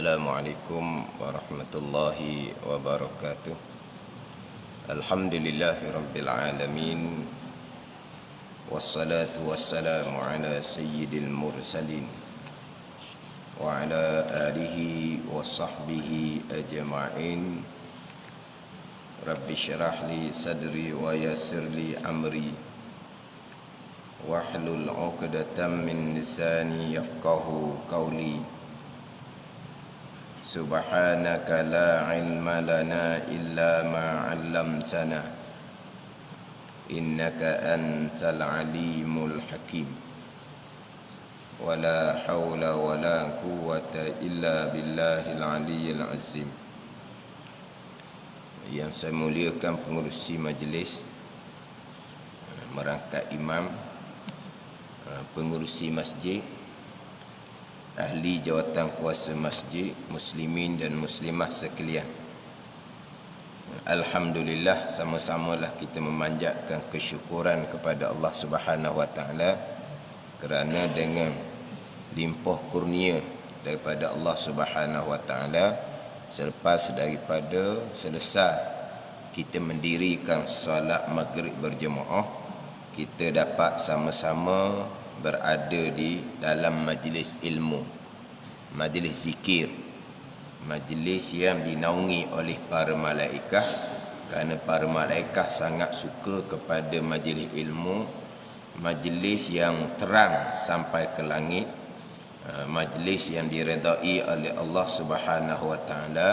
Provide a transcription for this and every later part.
Assalamualaikum warahmatullahi wabarakatuh. Alhamdulillahi rabbil alamin. Wassalatu wassalamu ala sayyidil mursalin wa ala alihi wa sahbihi ajma'in. Rabbi syrah li sadri wa yassir li amri wahlul 'uqdatam min lisani yafqahu qawli. Subhanaka la ilma lana illa ma 'allamtana innaka antal alimul hakim. Wala haula wala quwwata illa billahil aliyyil azim. Yang saya muliakan pengerusi majlis, merangkap imam, pengerusi masjid, ahli jawatan kuasa masjid, muslimin dan muslimah sekalian. Alhamdulillah, sama-samalah kita memanjatkan kesyukuran kepada Allah Subhanahu wa taala kerana dengan limpah kurnia daripada Allah Subhanahu wa taala, selepas daripada selesai kita mendirikan solat maghrib berjemaah, kita dapat sama-sama berada di dalam majlis ilmu, majlis zikir, majlis yang dinaungi oleh para malaikah, kerana para malaikah sangat suka kepada majlis ilmu, majlis yang terang sampai ke langit, majlis yang diredai oleh Allah Subhanahu wa taala.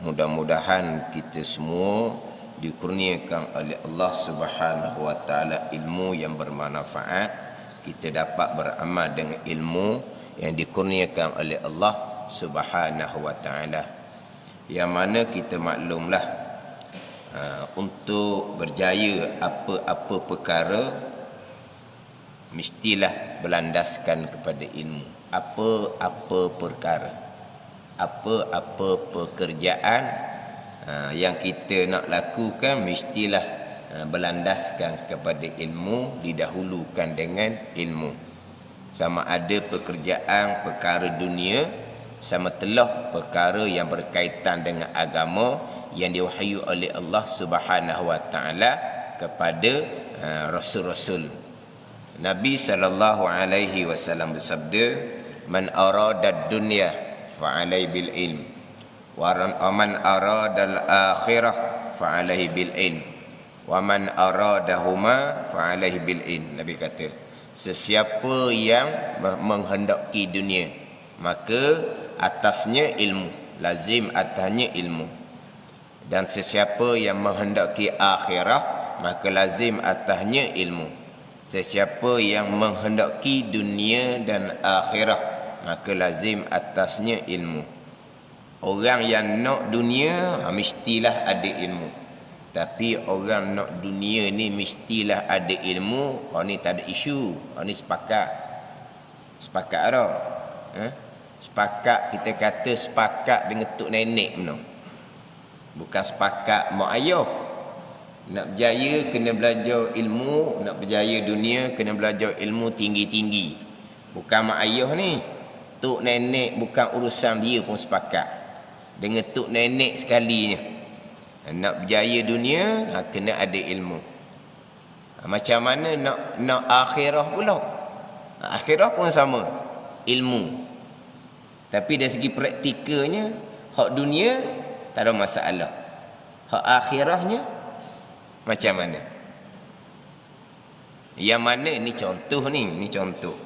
Mudah-mudahan kita semua dikurniakan oleh Allah Subhanahu wa taala ilmu yang bermanfaat, kita dapat beramal dengan ilmu yang dikurniakan oleh Allah Subhanahu wa taala. Yang mana kita maklumlah, untuk berjaya apa-apa perkara mestilah berlandaskan kepada ilmu. Apa-apa perkara, apa-apa pekerjaan yang kita nak lakukan mestilah berlandaskan kepada ilmu, didahulukan dengan ilmu. Sama ada pekerjaan perkara dunia, sama telah perkara yang berkaitan dengan agama yang diwahyu oleh Allah Subhanahu wa taala kepada rasul-rasul. Nabi sallallahu alaihi wasallam bersabda, "Man arada dunya fa alaihi bil ilm, wa man arada al akhirah fa alaihi bil ilm, wa man aradahuma fa alaihi bil ilm." Nabi kata, sesiapa yang menghendaki dunia, maka atasnya ilmu, lazim atasnya ilmu. Dan sesiapa yang menghendaki akhirah, maka lazim atasnya ilmu. Sesiapa yang menghendaki dunia dan akhirah, maka lazim atasnya ilmu. Orang yang nak dunia mestilah ada ilmu. Tapi orang nak dunia ni mestilah ada ilmu. Orang ni tak ada isu. Orang ni sepakat. Sepakat tak? Sepakat, kita kata sepakat dengan tok nenek benar. Bukan sepakat mak ayah. Nak berjaya kena belajar ilmu, nak berjaya dunia kena belajar ilmu tinggi-tinggi. Bukan mak ayah ni. Tok nenek bukan urusan dia pun sepakat. Dengan tok nenek sekalinya. Nak berjaya dunia, kena ada ilmu. Macam mana nak akhirah pula? Akhirah pun sama, ilmu. Tapi dari segi praktikalnya, hak dunia tak ada masalah. Hak akhirahnya macam mana? Yang mana ni contoh ni contoh.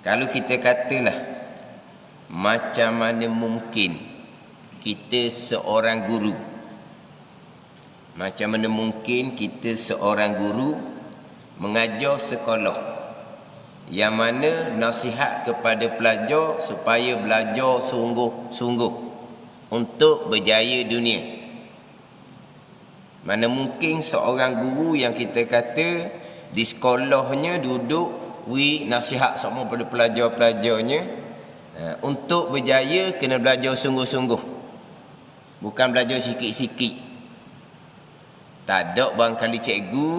Kalau kita katalah, macam mana mungkin kita seorang guru, macam mana mungkin kita seorang guru mengajar sekolah yang mana nasihat kepada pelajar supaya belajar sungguh-sungguh untuk berjaya dunia. Mana mungkin seorang guru yang kita kata di sekolahnya duduk nasihat semua pada pelajar-pelajarnya, untuk berjaya kena belajar sungguh-sungguh, bukan belajar sikit-sikit. Tak ada barangkali cikgu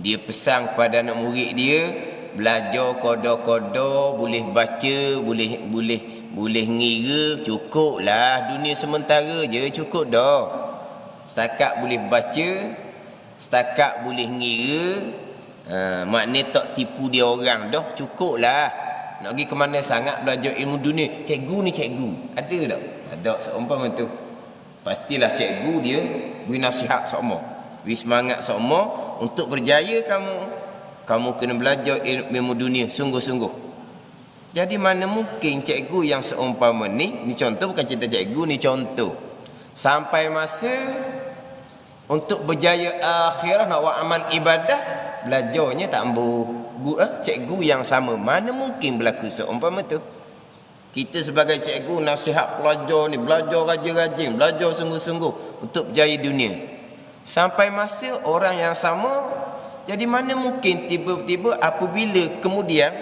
dia pesan kepada anak murid dia belajar koda-koda, boleh baca, boleh boleh ngira, cukup lah. Dunia sementara je, cukup dah. Setakat boleh baca, setakat boleh ngira, maknanya tak tipu dia orang dah, cukup lah. Nak pergi ke mana sangat belajar ilmu dunia? Cikgu ni cikgu. Ada tak? Ada seumpama tu. Pastilah cikgu dia beri nasihat semua, beri semangat semua untuk berjaya kamu. Kamu kena belajar ilmu dunia sungguh-sungguh. Jadi mana mungkin cikgu yang seumpama ni contoh, bukan cerita cikgu, ni contoh. Sampai masa untuk berjaya akhirah nak buat amal ibadah, belajarnya tak ambil cikgu yang sama. Mana mungkin berlaku seumpama tu. Kita sebagai cikgu nasihat pelajar ni, belajar rajin-rajin, belajar sungguh-sungguh untuk berjaya dunia. Sampai masa orang yang sama, jadi mana mungkin tiba-tiba apabila kemudian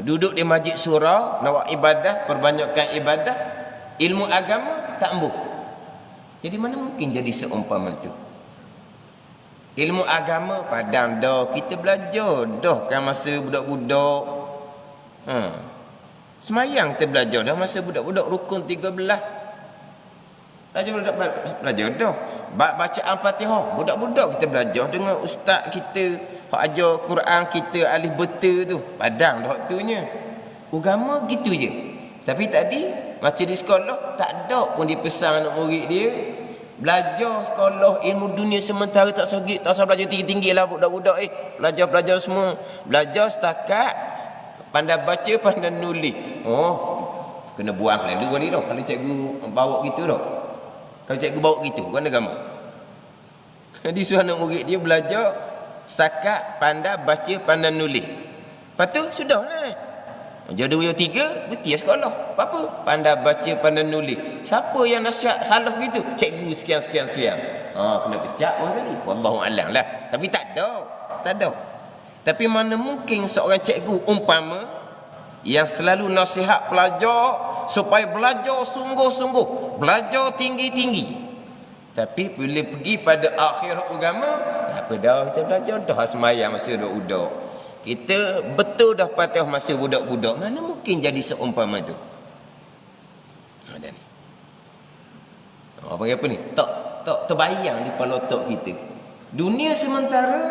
duduk di masjid surau, nak buat ibadah, perbanyakkan ibadah, ilmu agama tak ambil. Jadi mana mungkin jadi seumpama tu. Ilmu agama padang dah, kita belajar dah kan masa budak-budak. Semayang kita belajar dah masa budak-budak rukun 13. Belajar dah. Baca Al-Fatihah, budak-budak kita belajar dengan ustaz kita hak ajar Quran kita alif beta tu. Padang dah waktunya. Agama gitu je. Tapi tadi macam di sekolah tak ada pun dipesan anak murid dia belajar sekolah ilmu dunia sementara, tak usah belajar tinggi-tinggi lah budak-budak. Belajar semua. Belajar setakat pandai baca, pandai nulis. Kena buang lalu ni dah. Kalau cikgu bawa gitu dah. Kalau cikgu bawa gitu, bukan agama. Dia suruh anak murid dia belajar setakat pandai baca, pandai nulis. Lepas tu sudah lah. Jadi 2, 3, berhenti sekolah. Apa? Pandai baca, pandai nulis. Siapa yang nasihat salah begitu? Cikgu sekian. Kena pecah pun tadi. Wallahualam lah. Tapi tak ada. Tapi mana mungkin seorang cikgu umpama yang selalu nasihat pelajar supaya belajar sungguh-sungguh, belajar tinggi-tinggi. Tapi bila pergi pada akhir agama, apa dah kita belajar dah semayang masa budak-budak. Kita betul dah Fatihah masa budak-budak. Mana mungkin jadi seumpama tu. Ada ni. Panggil apa ni? Tak terbayang di kepala otak kita. Dunia sementara,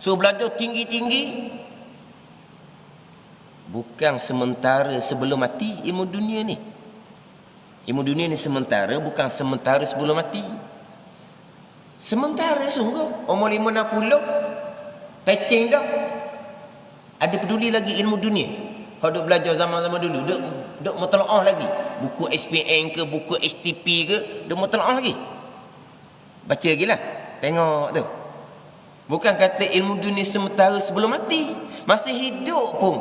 so belajar tinggi-tinggi, bukan sementara sebelum mati ilmu dunia ni. Ilmu dunia ni sementara, bukan sementara sebelum mati. Sementara sungguh. Umur 50-60 pecing dah. Ada peduli lagi ilmu dunia. Kalau duk belajar zaman-zaman dulu, duk mutalaah lagi. Buku SPM ke, buku STP ke, duk mutalaah lagi. Baca lagi lah. Tengok tu. Bukan kata ilmu dunia sementara sebelum mati. Masih hidup pun.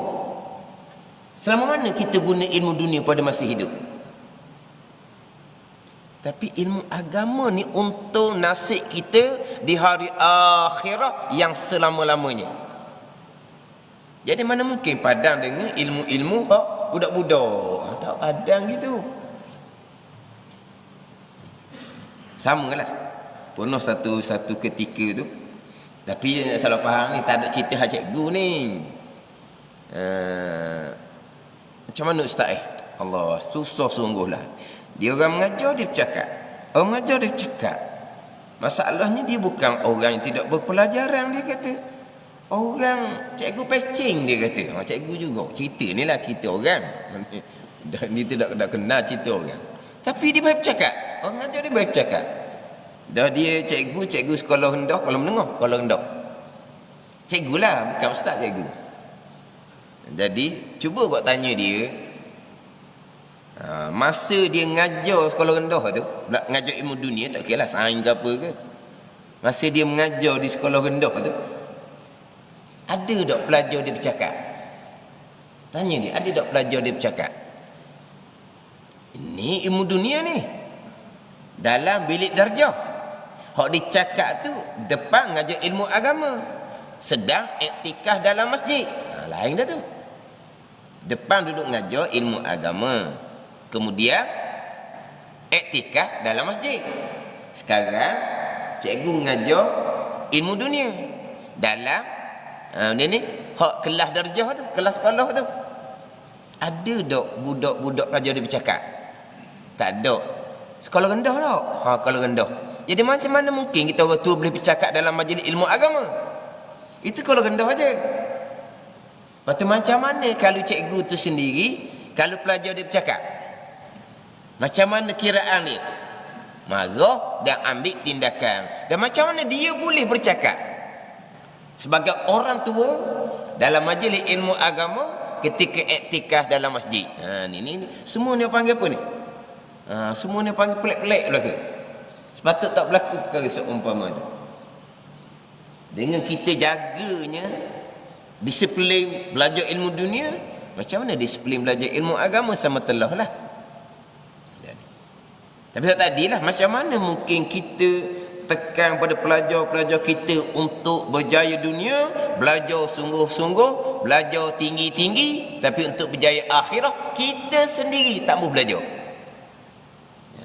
Selama mana kita guna ilmu dunia pada masa hidup? Tapi ilmu agama ni untuk nasib kita di hari akhirat yang selama-lamanya. Jadi mana mungkin padang dengan ilmu-ilmu budak-budak. Tak padang gitu. Sama lah. Pernah satu ketika tu. Tapi salah faham ni, tak ada cerita hak cikgu ni. Macam mana ustaz Allah, susah sungguh lah. Dia orang mengajar, dia bercakap. Orang mengajar, dia bercakap. Masalahnya dia bukan orang yang tidak berpelajaran, dia kata. Orang cikgu pecing, dia kata. Cikgu juga. Cerita ni lah cerita orang. Dia tidak kenal cerita orang. Tapi dia baik bercakap. Orang mengajar dia baik bercakap. Dah dia cikgu sekolah rendah, kalau menengah, sekolah rendah. Cikgu lah, bukan ustaz cikgu. Jadi, cuba buat tanya dia. Masa dia ngajar sekolah rendah tu, ngajar ilmu dunia, tak kira lah sains ke apa ke. Masa dia mengajar di sekolah rendah tu, ada tak pelajar dia bercakap? Tanya dia, ada tak pelajar dia bercakap? Ini ilmu dunia ni. Dalam bilik darjah. Hak dicakap tu depan ngajar ilmu agama. Sedang iktikaf dalam masjid. Lain dah tu. Depan duduk ngajar ilmu agama. Kemudian iktikaf dalam masjid. Sekarang cikgu ngajar ilmu dunia. Dalam dia ni hak kelas darjah tu, kelas sekolah tu. Ada dok budak-budak pelajar dia bercakap? Tak ada. Sekolah rendah tak? Sekolah rendah. Jadi macam mana mungkin kita orang tua boleh bercakap dalam majlis ilmu agama? Itu sekolah rendah aja. Lepas tu macam mana kalau cikgu tu sendiri, kalau pelajar dia bercakap? Macam mana kiraan dia? Marah dan ambil tindakan. Dan macam mana dia boleh bercakap? Sebagai orang tua dalam majlis ilmu agama ketika iktikaf dalam masjid. Ni semua ni panggil apa ni? Semua ni panggil pelik-pelik belaka. Sepatut tak berlaku perkara seumpama tu. Dengan kita jaganya disiplin belajar ilmu dunia, macam mana disiplin belajar ilmu agama sama telah lah. Tapi tadilah macam mana mungkin kita tekan pada pelajar-pelajar kita untuk berjaya dunia, belajar sungguh-sungguh, belajar tinggi-tinggi, tapi untuk berjaya akhirah kita sendiri tak mau belajar.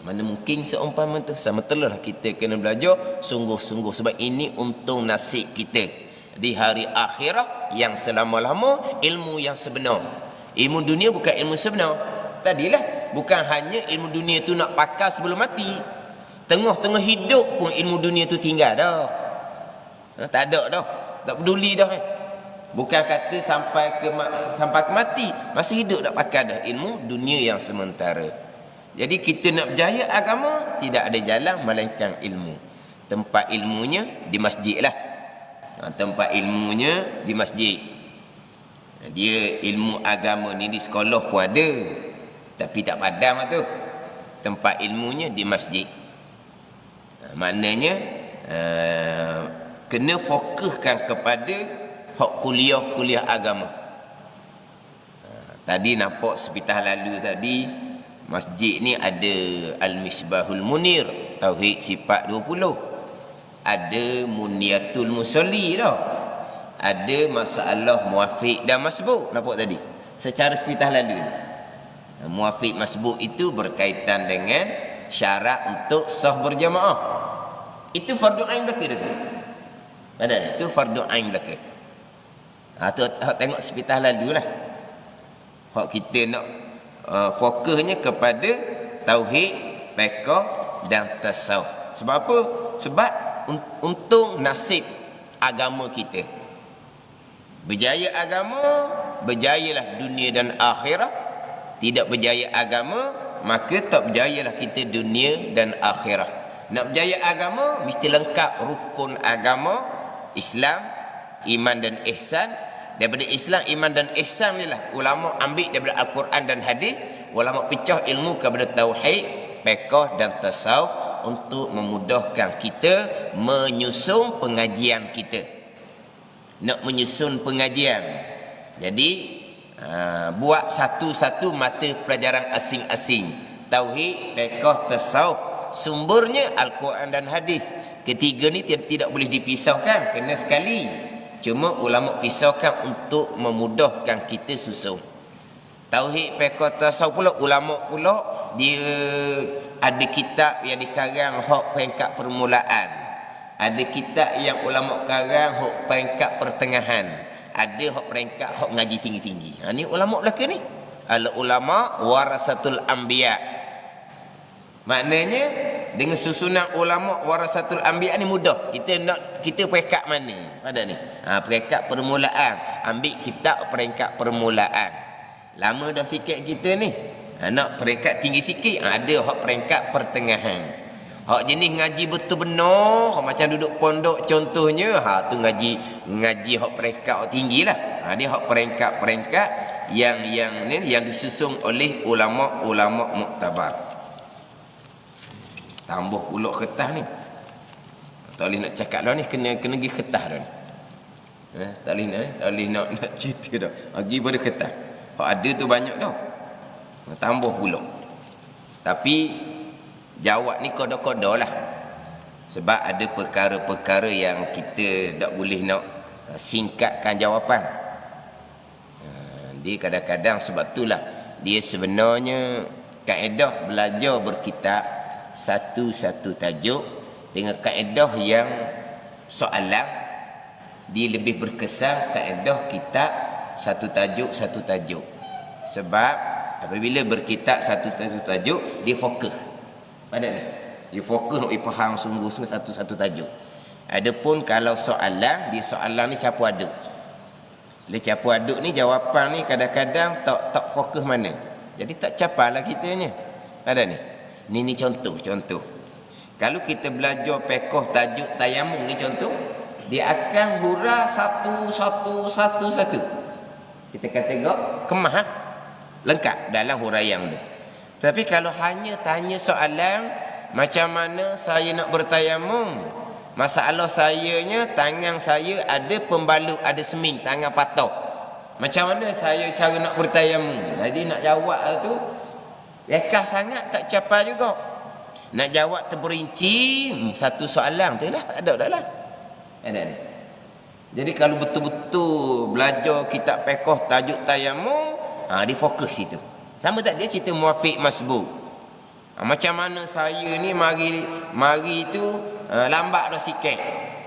Mana mungkin seumpama tu, sama telah kita kena belajar sungguh-sungguh, sebab ini untung nasib kita di hari akhirat yang selama-lama ilmu yang sebenar. Ilmu dunia bukan ilmu sebenar. Tadilah bukan hanya ilmu dunia tu nak pakai sebelum mati. Tengah-tengah hidup pun ilmu dunia tu tinggal dah. Tak ada dah. Tak peduli dah. Bukan kata sampai ke mati, masih hidup nak pakai dah ilmu dunia yang sementara. Jadi kita nak berjaya agama, tidak ada jalan melainkan ilmu. Tempat ilmunya di masjid lah. Tempat ilmunya di masjid. Dia ilmu agama ni di sekolah pun ada, tapi tak padam lah tu. Tempat ilmunya di masjid. Maknanya kena fokuskan kepada hak kuliah agama. Tadi nampak sepitah lalu tadi, masjid ni ada Al-Misbahul Munir, Tauhid sifat 20. Ada Muniyatul Musalli dah. Ada masalah muafiq dan masbuk. Nampak tadi? Secara sepitah lalu. Muafiq masbuk itu berkaitan dengan syarat untuk sah berjamaah. Itu fardu ain belaka dah tu. Padahal itu fardu ain belaka. Tu tengok sepitah lalu lah. Hak kita nak fokusnya kepada tauhid, fiqh dan tasawuf. Sebab apa? Sebab untung nasib agama kita. Berjaya agama, berjayalah dunia dan akhirat. Tidak berjaya agama, maka tak berjayalah kita dunia dan akhirat. Nak berjaya agama mesti lengkap rukun agama, Islam, iman dan ihsan. Daripada Islam, iman dan ihsan ni lah ulama ambil daripada Al-Quran dan hadis. Ulama pecah ilmu kepada tauhid, fiqh dan tasawuf untuk memudahkan kita menyusun pengajian kita. Nak menyusun pengajian, jadi buat satu-satu mata pelajaran asing-asing. Tauhid, fiqh, tasawuf, sumbernya Al-Quran dan hadis. Ketiga ni tidak boleh dipisahkan, kena sekali. Cuma ulama pisahkan untuk memudahkan kita susun. Tauhid, fiqh, tasawuf pula ulama pula dia ada kitab yang dikarang hak peringkat permulaan. Ada kitab yang ulama karang hak peringkat pertengahan. Ada hak peringkat hak ngaji tinggi-tinggi. Ni ulama belaka ni. Al ulama warasatul anbiya. Maknanya dengan susunan ulama warasatul anbiya ni mudah. Kita peringkat mana? Pada ni. Peringkat permulaan. Ambil kitab peringkat permulaan. Lama dah sikit kita ni. Nak peringkat tinggi sikit, ada hak peringkat pertengahan. Hak jenis ngaji betul benar, macam duduk pondok contohnya, tu ngaji hak peringkat hak tinggi lah. Dia hak peringkat yang disusun oleh ulama-ulama muktabar. Tambah pula kertas ni. Tak boleh nak cakap dah ni, kena pergi kertas dah ni. Tak boleh nak cerita dah. Pergi pada kertas. Hak ada tu banyak dah. Tambah pula. Tapi jawab ni koda-koda lah. Sebab ada perkara-perkara yang kita tak boleh nak singkatkan jawapan. Dia kadang-kadang sebab itulah dia sebenarnya kaedah belajar berkitab satu-satu tajuk dengan kaedah yang soalan, dia lebih berkesan kaedah kitab satu tajuk. Sebab apabila berkitab satu tajuk, dia fokus. Pada ni. Dia fokus nak faham sungguh-sungguh satu tajuk. Adapun kalau soalan, dia soalan ni campur aduk. Bila campur aduk ni jawapan ni kadang-kadang tak fokus mana. Jadi tak capailah kitanya. Ada ni. Ni contoh. Kalau kita belajar pekoh tajuk tayamum ni contoh, dia akan hurah satu. Kita kata tengok kemah lengkap dalam huraian tu. Tapi kalau hanya tanya soalan macam mana saya nak bertayamum, masalah sayanya tangan saya ada pembalut, ada seming, tangan patah. Macam mana saya cara nak bertayamum? Jadi nak jawab tu lekas sangat tak capai juga. Nak jawab terperinci satu soalan tu lah, tak ada lah. Ada ni. Jadi kalau betul-betul belajar kitab fiqh tajuk tayamum, dia fokus situ. Sama tak dia cerita muafiq masbuk. Macam mana saya ni mari tu lambat dah sikit.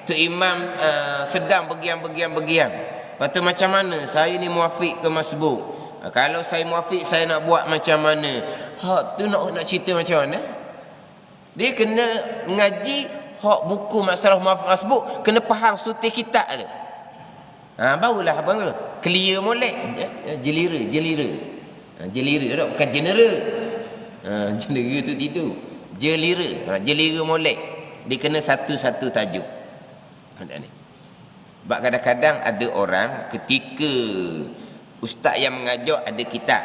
Tu imam sedang begiam. Lepas tu macam mana saya ni muafiq ke masbuk? Kalau saya muafiq saya nak buat macam mana? Tu nak cerita macam mana? Dia kena ngaji hak buku masalah masbuk, kena faham suti kitab tu. Barulah abang clear molek. Jelira tak, bukan general. General tu tidur. Jelira molek. Dia kena satu-satu tajuk. Ni. Sebab kadang-kadang ada orang ketika ustaz yang mengajar ada kitab,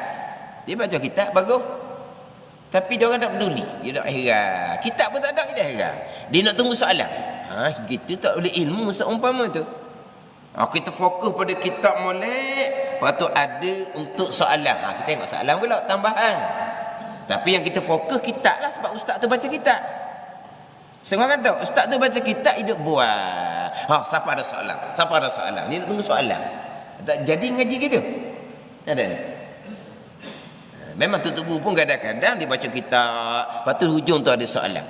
dia baca kitab bagus, tapi dia orang tak peduli, dia tak heran. Kitab pun tak ada, dia heran. Dia nak tunggu soalan. Kita tak boleh ilmu seumpama tu. Kita fokus pada kitab molek, lepas tu ada untuk soalan. Kita tengok soalan pula tambahan. Tapi yang kita fokus kitab lah, sebab ustaz tu baca kitab. Sekarang ada ustaz tu baca kitab, hidup buat. Siapa ada soalan? Ni nak tunggu soalan. Tak jadi ngaji gitu. Ada ni. Memang Tok Guru pun kadang-kadang dia baca kitab, lepas tu hujung tu ada soalan.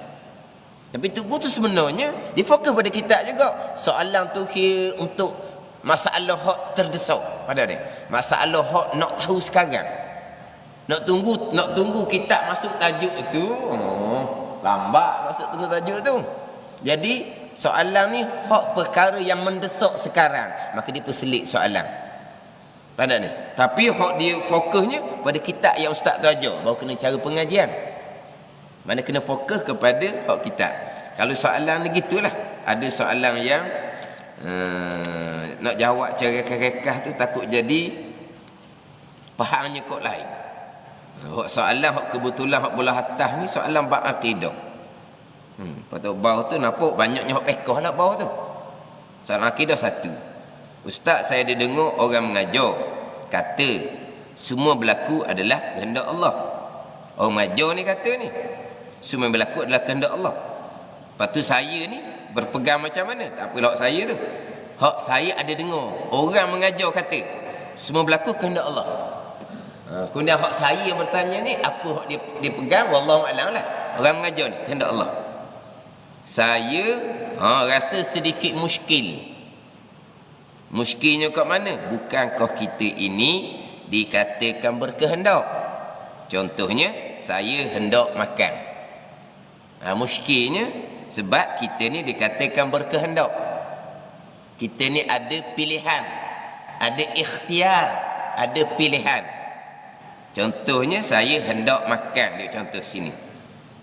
Tapi Tok Guru tu sebenarnya dia fokus pada kitab juga. Soalan tu untuk masalah hak terdesak pada dia. Masalah hak nak tahu sekarang. Nak tunggu kitab masuk tajuk itu. Lambat masuk tunggu tajuk tu. Jadi soalan ni hak perkara yang mendesak sekarang, maka dia perselit soalan. Pada ni. Tapi hak dia fokusnya pada kitab yang ustaz tu ajar, baru kena cara pengajian. Mana kena fokus kepada hak kitab. Kalau soalan ni gitulah. Ada soalan yang nak jawab cara rekah tu takut jadi fahamnya kok lain. Hak soalan hak kebetulan hak bola atas ni soalan bab akidah. Patut bawah tu nampak banyaknya hak fiqh lah bawah tu. Soalan akidah satu. Ustaz saya ada dengar orang mengajar kata semua berlaku adalah kehendak Allah. Orang mengajar ni kata ni semua yang berlaku adalah kehendak Allah. Lepas tu saya ni berpegang macam mana? Tak apa hak saya tu. Hak saya ada dengar orang mengajar kata semua berlaku kehendak Allah. Kemudian hak saya yang bertanya ni apa hak dia pegang, wallahu a'lam lah. Orang mengajar ni kehendak Allah. Saya rasa sedikit muskil. Muskilnya kat mana? Bukankah kita ini dikatakan berkehendak? Contohnya saya hendak makan. Muskilnya sebab kita ni dikatakan berkehendak. Kita ni ada pilihan, ada ikhtiar, ada pilihan. Contohnya saya hendak makan, dia contoh sini.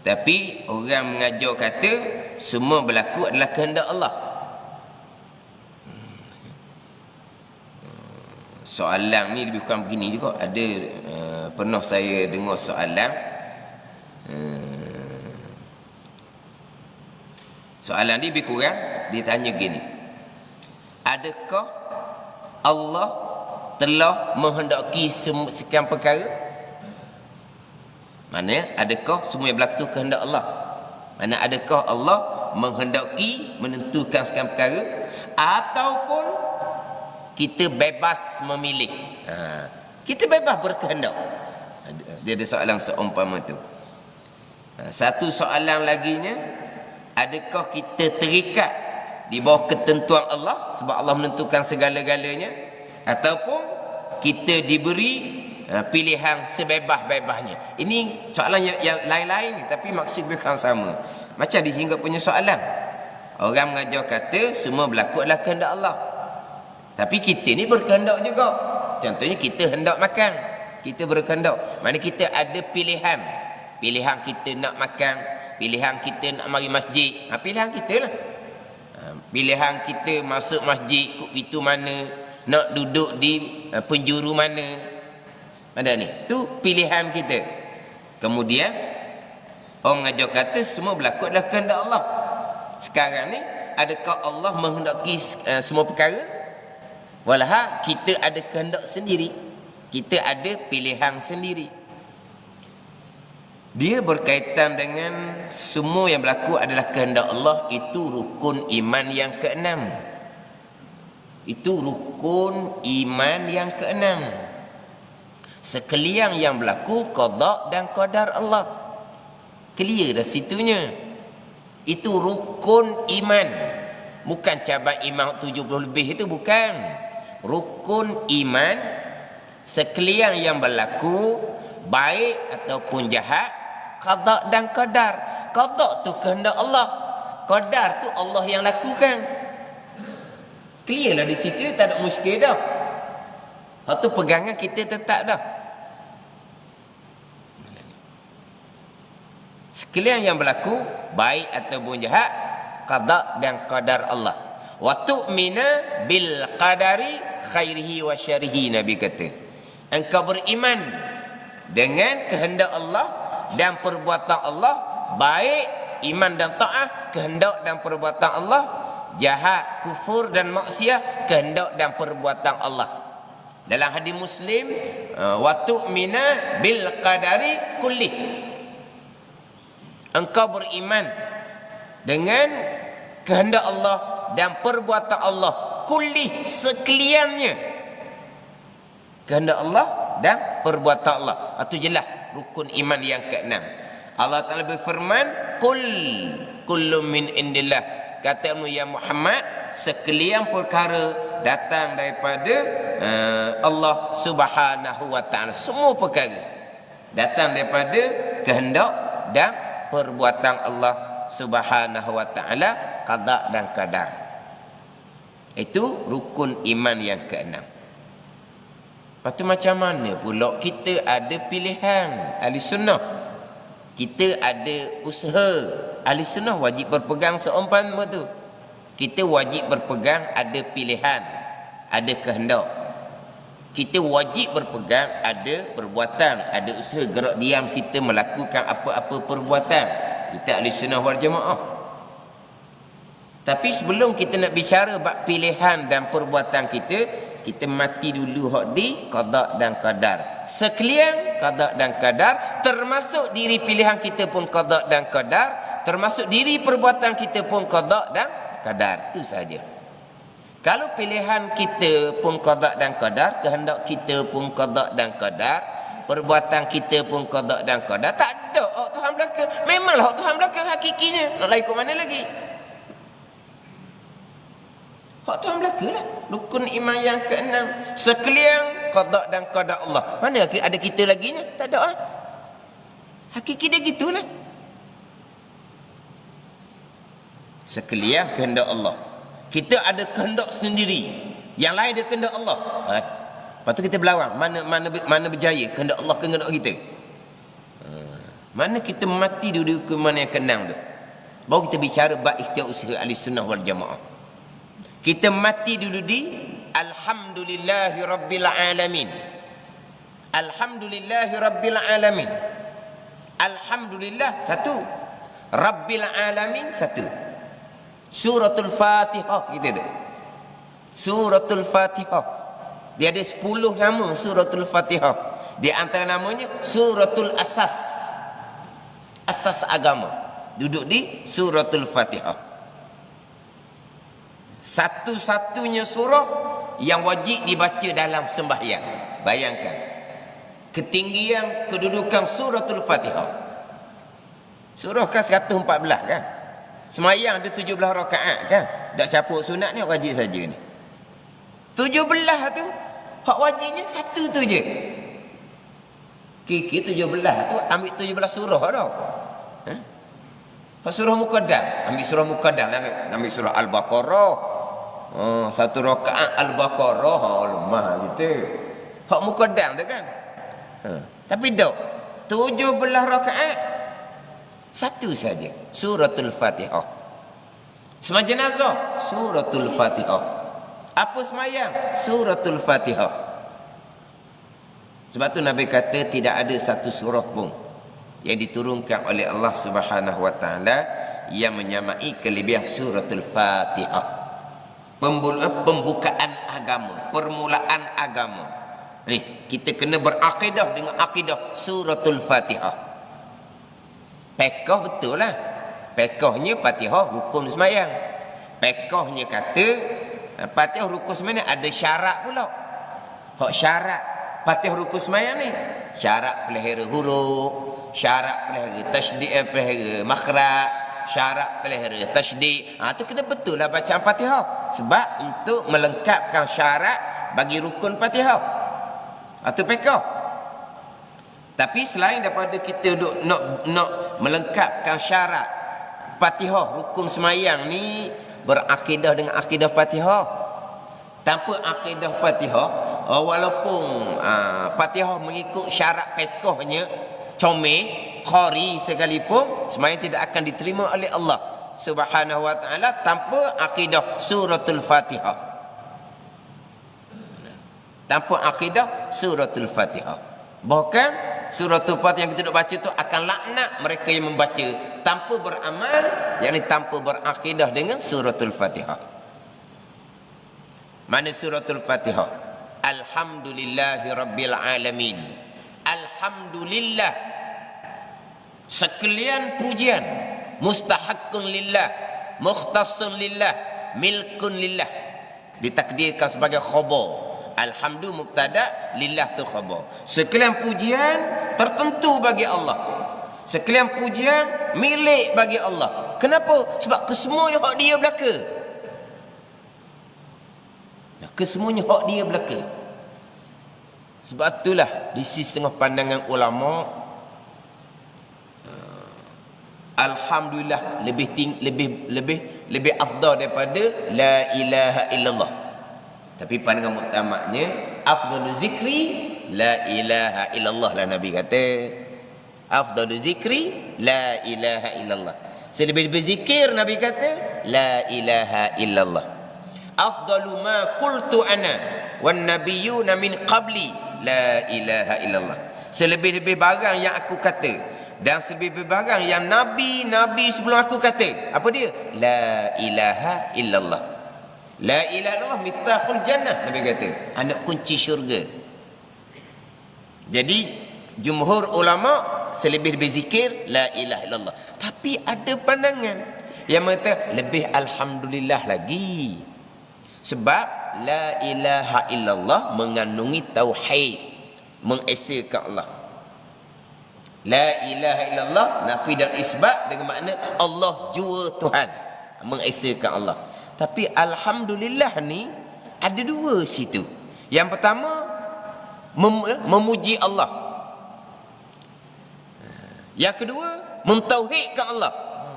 Tapi orang mengajar kata semua berlaku adalah kehendak Allah. Soalan ni lebih kurang begini juga. Ada pernah saya dengar soalan. Soalan ni lebih kurang dia tanya gini. Adakah Allah telah menghendaki sekian perkara? Mana adakah semua yang berlaku kehendak Allah? Mana adakah Allah menghendaki menentukan sekian perkara ataupun kita bebas memilih? Kita bebas berkehendak. Dia ada soalan seumpama tu. Satu soalan laginya, adakah kita terikat di bawah ketentuan Allah sebab Allah menentukan segala-galanya, ataupun kita diberi pilihan sebebas-bebasnya. Ini soalan yang lain-lain tapi maksud bukan sama. Macam di sini punya soalan. Orang mengajar kata semua berlaku adalah kehendak Allah. Tapi kita ni berkehendak juga. Contohnya kita hendak makan, kita berkehendak. Mana kita ada pilihan. Pilihan kita nak makan, pilihan kita nak mari masjid. Pilihan kita lah. Pilihan kita masuk masjid kut pintu mana, nak duduk di penjuru mana. Ada ni. Tu pilihan kita. Kemudian orang mengajar kata semua berlaku adalah kehendak Allah. Sekarang ni adakah Allah menghendaki semua perkara? Walaupun kita ada kehendak sendiri, kita ada pilihan sendiri. Dia berkaitan dengan semua yang berlaku adalah kehendak Allah. Itu rukun iman yang keenam. Itu rukun iman yang keenam. Sekalian yang berlaku qada dan qadar Allah. Clear dah situnya. Itu rukun iman. Bukan cabang iman 70 lebih itu, bukan. Rukun iman, sekalian yang berlaku baik ataupun jahat, qada dan qadar. Qada tu kehendak Allah, qadar tu Allah yang lakukan. Clear lah di situ, tak ada muskil dah. Hak tu pegangan kita tetap dah. Sekalian yang berlaku baik ataupun jahat, qada dan qadar Allah. Wa tu'mina bil qadari khairihi wa syarihi, Nabi kata. Engkau beriman dengan kehendak Allah dan perbuatan Allah, baik iman dan taat, kehendak dan perbuatan Allah, jahat, kufur dan maksiat, kehendak dan perbuatan Allah. Dalam hadis Muslim, wa tu'mina bil qadari kulli. Engkau beriman dengan kehendak Allah dan perbuatan Allah kulli, sekaliannya. Kehendak Allah dan perbuatan Allah. Itu jelas rukun iman yang keenam. Allah Ta'ala berfirman, Qul kullu min indillah. Katamu ya Muhammad, sekalian perkara datang daripada Allah Subhanahu wa Ta'ala. Semua perkara datang daripada kehendak dan perbuatan Allah Subhanahu wa Ta'ala, qada dan qadar. Itu rukun iman yang keenam. Lepas tu macam mana pula kita ada pilihan ahli sunnah, kita ada usaha. Ahli sunnah wajib berpegang seumpama tu. Kita wajib berpegang ada pilihan, ada kehendak. Kita wajib berpegang ada perbuatan, ada usaha, gerak diam kita melakukan apa-apa perbuatan. Kita ahli sunnah wal jamaah. Tapi sebelum kita nak bicara bab pilihan dan perbuatan kita mati dulu hak di qada dan qadar. Sekalian qada dan qadar, termasuk diri pilihan kita pun qada dan qadar, termasuk diri perbuatan kita pun qada dan qadar. Itu saja. Kalau pilihan kita pun qada dan qadar, kehendak kita pun qada dan qadar, perbuatan kita pun qada dan qadar, tak ada hak Tuhan belaka. Memanglah hak Tuhan belaka hakikinya. Nak lain ke mana lagi? Hak Tuhan belaka lah. Rukun iman yang keenam, sekalian qada dan qadar Allah. Mana ada kita laginya? Tak ada. Hakiki dia gitulah. Sekalian kehendak Allah. Kita ada kehendak sendiri, yang lain ada kehendak Allah. Lepas tu kita berlawan, mana berjaya, kehendak Allah ke kehendak kita. Mana kita mati dulu ke mana yang keenam tu. Baru kita bicara bab ikhtiar usaha ahli sunnah wal jamaah. Kita mati dulu di alhamdulillahi rabbil alamin. Alhamdulillahi rabbil alamin. Alhamdulillah satu, rabbil alamin satu. Suratul Fatihah gitu tu. Suratul Fatihah. Dia ada 10 nama Suratul Fatihah. Di antara namanya Suratul Asas. Asas agama. Duduk di Suratul Fatihah. Satu-satunya surah yang wajib dibaca dalam sembahyang. Bayangkan ketinggian kedudukan Suratul Fatihah. Surah kan 114 kan. Semayang ada 17 rakaat kan. Tak capuk sunat ni wajib saja ni. 17 tu hak wajibnya satu tu je. Kiki 17 tu ambil 17 surah tau. Surah Muqaddam, ambil surah Muqaddam, ambil surah Al-Baqarah. Satu rakaat Al-Baqarah, lemah gitu. Hak Muqaddam tu kan. Tapi dok 17 rakaat satu saja, suratul Fatihah. Sembahyang jenazah, suratul Fatihah. Apa sembahyang? Suratul Fatihah. Sebab tu Nabi kata tidak ada satu surah pun yang diturunkan oleh Allah Subhanahu wa taala yang menyamai kelebihan suratul Fatihah. Pembukaan agama, permulaan agama. Ni, kita kena berakidah dengan akidah suratul Fatihah. Pekoh betul lah. Pekohnya Fatihah rukun sembahyang. Pekohnya kata Fatihah rukun sembahyang ada syarat pula. Hak syarat Fatihah rukun sembahyang ni, syarat pelihara huruf, syarat pelihara tasydid, pelihara makhraj, syarat pelihara tasydid. Tu kena betul lah bacaan Fatihah. Sebab untuk melengkapkan syarat bagi rukun Fatihah. Itu pekoh. Tapi selain daripada kita nak melengkapkan syarat Fatihah rukun semayang ni, berakidah dengan akidah Fatihah. Tanpa akidah Fatihah, walaupun Fatihah mengikut syarat pekohnya comel, qari sekalipun, semayang tidak akan diterima oleh Allah Subhanahu wa taala tanpa akidah suratul Fatihah. Tanpa akidah suratul Fatihah. Bahkan suratul Fatihah yang kita duk baca tu akan laknat mereka yang membaca tanpa beramal, yakni tanpa berakidah dengan suratul Fatihah. Mana suratul Fatihah? Alhamdulillahi Rabbil Alamin. Alhamdulillah, sekalian pujian mustahaqqun lillah, mukhtassun lillah, milkun lillah, ditakdirkan sebagai khabar. Alhamdu mubtada, lillah tu khabar. Sekalian pujian tertentu bagi Allah, sekalian pujian milik bagi Allah. Kenapa? Sebab kesemuanya hak dia belaka. Kesemuanya hak dia belaka. Sebab itulah di sisi tengah pandangan ulama, alhamdulillah lebih afdal daripada la ilaha illallah. Tapi pandangan muktamadnya afdalu zikri la ilaha illallah lah Nabi kata. Afdalu zikri la ilaha illallah. Selebih-lebih zikir Nabi kata la ilaha illallah. Afdalu ma qultu ana wan nabiyyuna min qabli la ilaha illallah. Selebih-lebih barang yang aku kata dan selebih-lebih barang yang nabi-nabi sebelum aku kata, apa dia? La ilaha illallah. La ilaha illallah miftahul jannah, Nabi kata, anak kunci syurga. Jadi jumhur ulama selebih-lebih zikir la ilaha illallah. Tapi ada pandangan yang mengatakan lebih alhamdulillah lagi. Sebab la ilaha illallah mengandungi tauhid, mengesakan Allah. La ilaha illallah nafi dan isbat dengan makna Allah jua Tuhan, mengesakan Allah. Tapi alhamdulillah ni ada dua situ. Yang pertama memuji Allah. Yang kedua mentauhidkan Allah.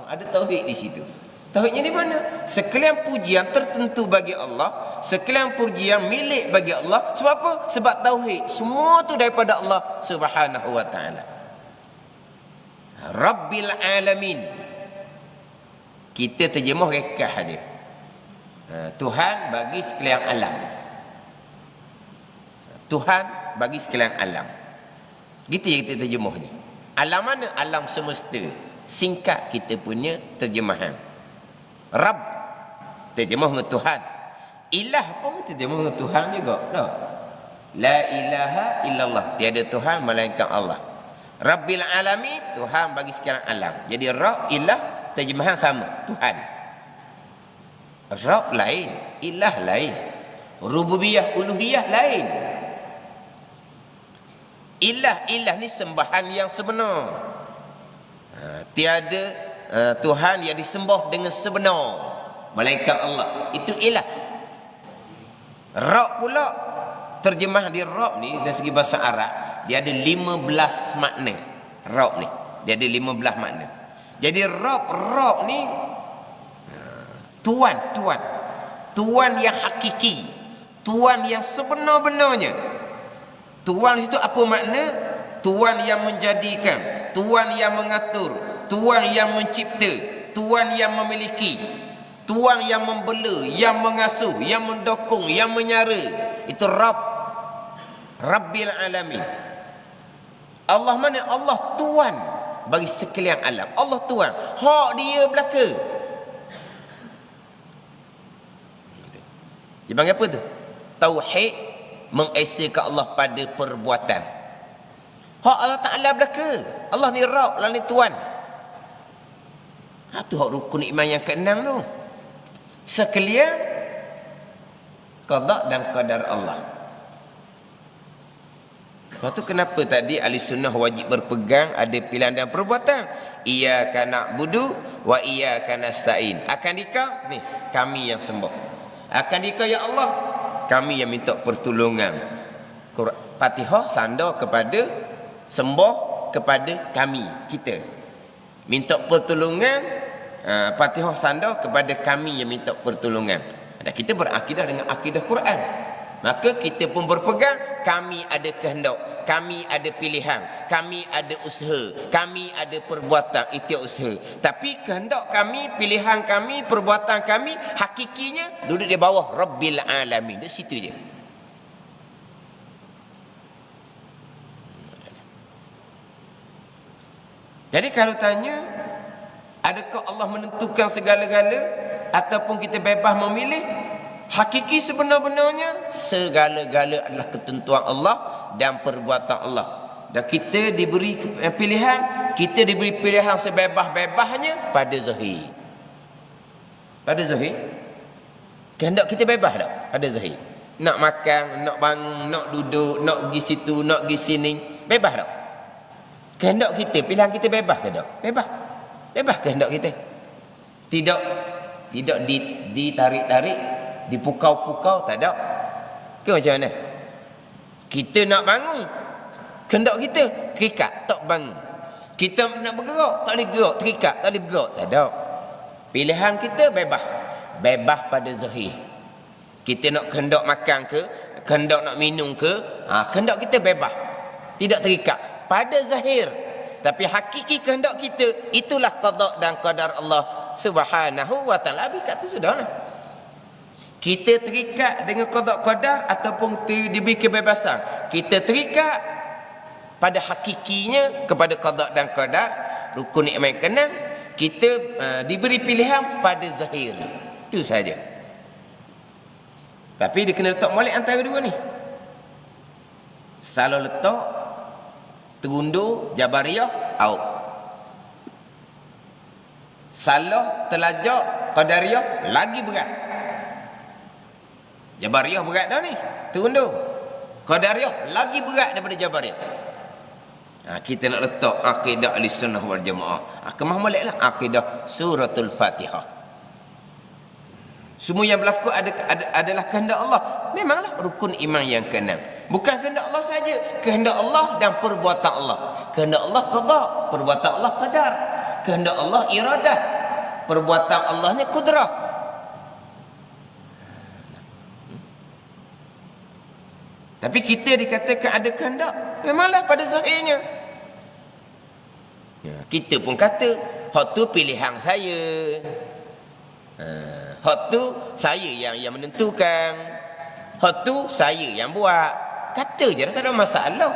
Ada tauhid di situ. Tauhidnya di mana? Sekalian pujian tertentu bagi Allah, sekalian pujian milik bagi Allah. Sebab apa? Sebab tauhid. Semua tu daripada Allah Subhanahu wa taala. Rabbil alamin. Kita terjemah rekah aja. Tuhan bagi sekalian alam. Tuhan bagi sekalian alam. Gitu yang kita terjemahnya. Alam mana? Alam semesta. Singkat kita punya terjemahan. Rabb terjemah dengan Tuhan. Ilah pun terjemah dengan Tuhan juga. No. La ilaha illallah, tiada Tuhan melainkan Allah. Rabbil alamin, Tuhan bagi sekalian alam. Jadi Rabb, ilah terjemahan sama, Tuhan. Rabb lain, ilah lain. Rububiyah, uluhiyah lain. Ilah ni sembahan yang sebenar. Tiada Tuhan yang disembah dengan sebenar melainkan Allah. Itu ilah. Rabb pula, terjemah di Rabb ni dari segi bahasa Arab, dia ada 15 makna. Rabb ni, dia ada 15 makna. Jadi Rabb ni Tuan yang hakiki, Tuan yang sebenar-benarnya. Tuan itu apa makna? Tuan yang menjadikan, Tuan yang mengatur, Tuan yang mencipta, Tuan yang memiliki, Tuan yang membela, yang mengasuh, yang mendokong, yang menyara. Itu Rabbil Alamin. Allah mana? Allah Tuan bagi sekalian alam. Allah Tuan. Hak dia belaka. Dia panggil apa tu? Tauhid, mengesakan Allah pada perbuatan. Hak Allah Ta'ala belaka. Allah ni Rabb, Allah ni Tuan. Tu hak rukun iman yang ke-6 tu. Sekalian qada dan qadar Allah. Lepas tu kenapa tadi ahli sunnah wajib berpegang ada pilihan dan perbuatan? Iyyaka na'budu wa iyyaka nasta'in. Akan dikau ni kami yang sembah. Akan dikau ya Allah, kami yang minta pertolongan. Fatihah sandar kepada, sembah kepada kami, kita. Minta pertolongan, Fatihah sandar kepada kami yang minta pertolongan. Dan kita berakidah dengan akidah Quran. Maka kita pun berpegang, kami ada kehendak, kami ada pilihan, kami ada usaha, kami ada perbuatan, itu usaha. Tapi kehendak kami, pilihan kami, perbuatan kami, hakikinya duduk di bawah Rabbil Alamin. Di situ je. Jadi kalau tanya, adakah Allah menentukan segala-gala ataupun kita bebas memilih? Hakiki sebenar-benarnya segala-gala adalah ketentuan Allah dan perbuatan Allah. Dan kita diberi pilihan, kita diberi pilihan sebebas-bebasnya pada zahir. Pada zahir. Kehendak kita bebas tak? Pada zahir. Nak makan, nak bangun, nak duduk, nak pergi situ, nak pergi sini, bebas tak? Kehendak kita, pilihan kita bebas ke tak? Bebas. Bebas kehendak kita. Tidak ditarik-tarik, dipukau-pukau, tak ada. Ke macam mana? Kita nak bangun, kehendak kita terikat, tak bangun. Kita nak bergerak, tak boleh gerak, terikat, tak boleh bergerak, tak ada. Pilihan kita bebas. Bebas pada zahir. Kita nak kehendak makan ke, kehendak nak minum ke, kehendak kita bebas. Tidak terikat pada zahir. Tapi hakiki kehendak kita, itulah qada dan qadar Allah Subhanahu wa ta'ala. Habis kata sudahlah. Kita terikat dengan qada qadar ataupun diberi kebebasan. Kita terikat pada hakikinya kepada qada dan qadar, rukun iman yang ke-6. Kita diberi pilihan pada zahir. Itu saja. Tapi dia kena letak molek antara dua ni. Salah letak, terundur, Jabariyah, out. Salah, terlajak, Qadariyah, lagi berat. Jabariyah berat dah ni, terundur. Qadariyah lagi berat daripada Jabariyah. Kita nak letak akidah Ahlussunnah wal Jamaah. Kemah moleklah akidah suratul Fatihah. Semua yang berlaku adalah kehendak Allah. Memanglah rukun iman yang ke-6. Bukan kehendak Allah saja, kehendak Allah dan perbuatan Allah. Kehendak Allah qada, perbuatan Allah qadar. Kehendak Allah iradah, perbuatan Allahnya qudrah. Tapi kita dikatakan ada kehendak, memanglah pada zahirnya. Kita pun kata, hak tu pilihan saya. Hak tu saya yang menentukan. Hak tu saya yang buat. Kata je dah, tak ada masalah.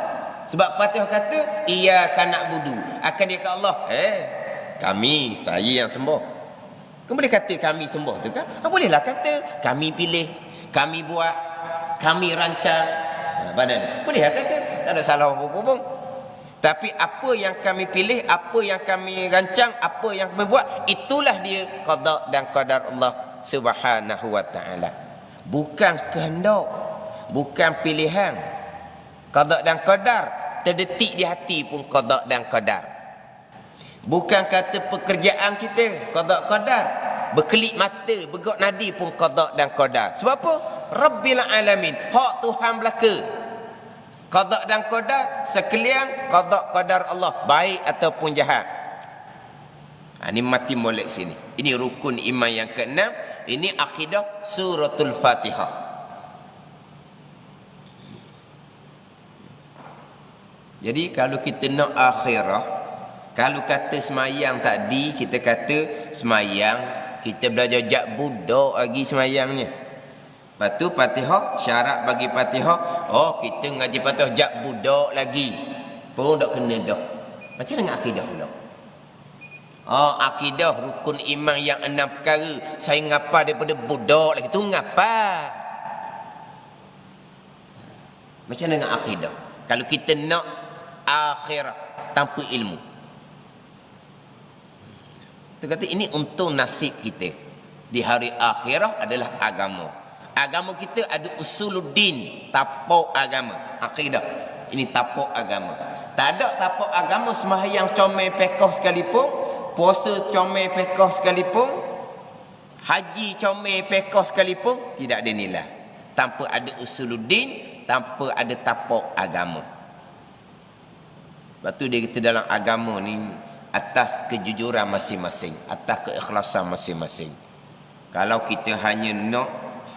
Sebab Fatihah kata, iyyaka na'budu. Akan dia kata Allah, kami, saya yang sembah. Kau boleh kata kami sembah tu kan? Bolehlah kata, kami pilih, kami buat, kami rancang. Bolehlah kata, tak ada salah apa-apa pun. Tapi apa yang kami pilih, apa yang kami rancang, apa yang kami buat, itulah dia qada dan qadar Allah Subhanahu wa ta'ala. Bukan kehendak, bukan pilihan. Qada dan qadar terdetik di hati pun qada dan qadar. Bukan kata pekerjaan kita qada qadar, berkelip mata, bergerak nadi pun qada dan qadar. Sebab apa? Rabbil Alamin, hak Tuhan belaka. Qada dan qadar sekalian qada qadar Allah baik ataupun jahat. Ini mati molek sini. Ini rukun iman yang keenam. Ini akidah suratul Fatihah. Jadi kalau kita nak akhirah, kalau kata semayang tadi, kita kata semayang, kita belajar jak budak lagi semayangnya. Lepas tu Fatihah, syarat bagi Fatihah, oh kita ngaji Fatihah jak budak lagi. Pun tak kena dah. Macam dengan akidah pula. Oh, akidah rukun iman yang 6 perkara. Saya ngapa daripada budak lagi tu ngapa? Macam dengan akidah. Kalau kita nak akhirat tanpa ilmu. Kita kata ini untung nasib kita. Di hari akhirah adalah agama. Agama kita ada usuluddin, tapak agama, akidah. Ini tapak agama. Tak ada tapak agama sembahyang comel pekoh sekalipun, puasa comel pekoh sekalipun, haji comel pekoh sekalipun, tidak ada nilai. Tanpa ada usuluddin, tanpa ada tapak agama. Lepas tu dia kata dalam agama ni atas kejujuran masing-masing, atas keikhlasan masing-masing. Kalau kita hanya nak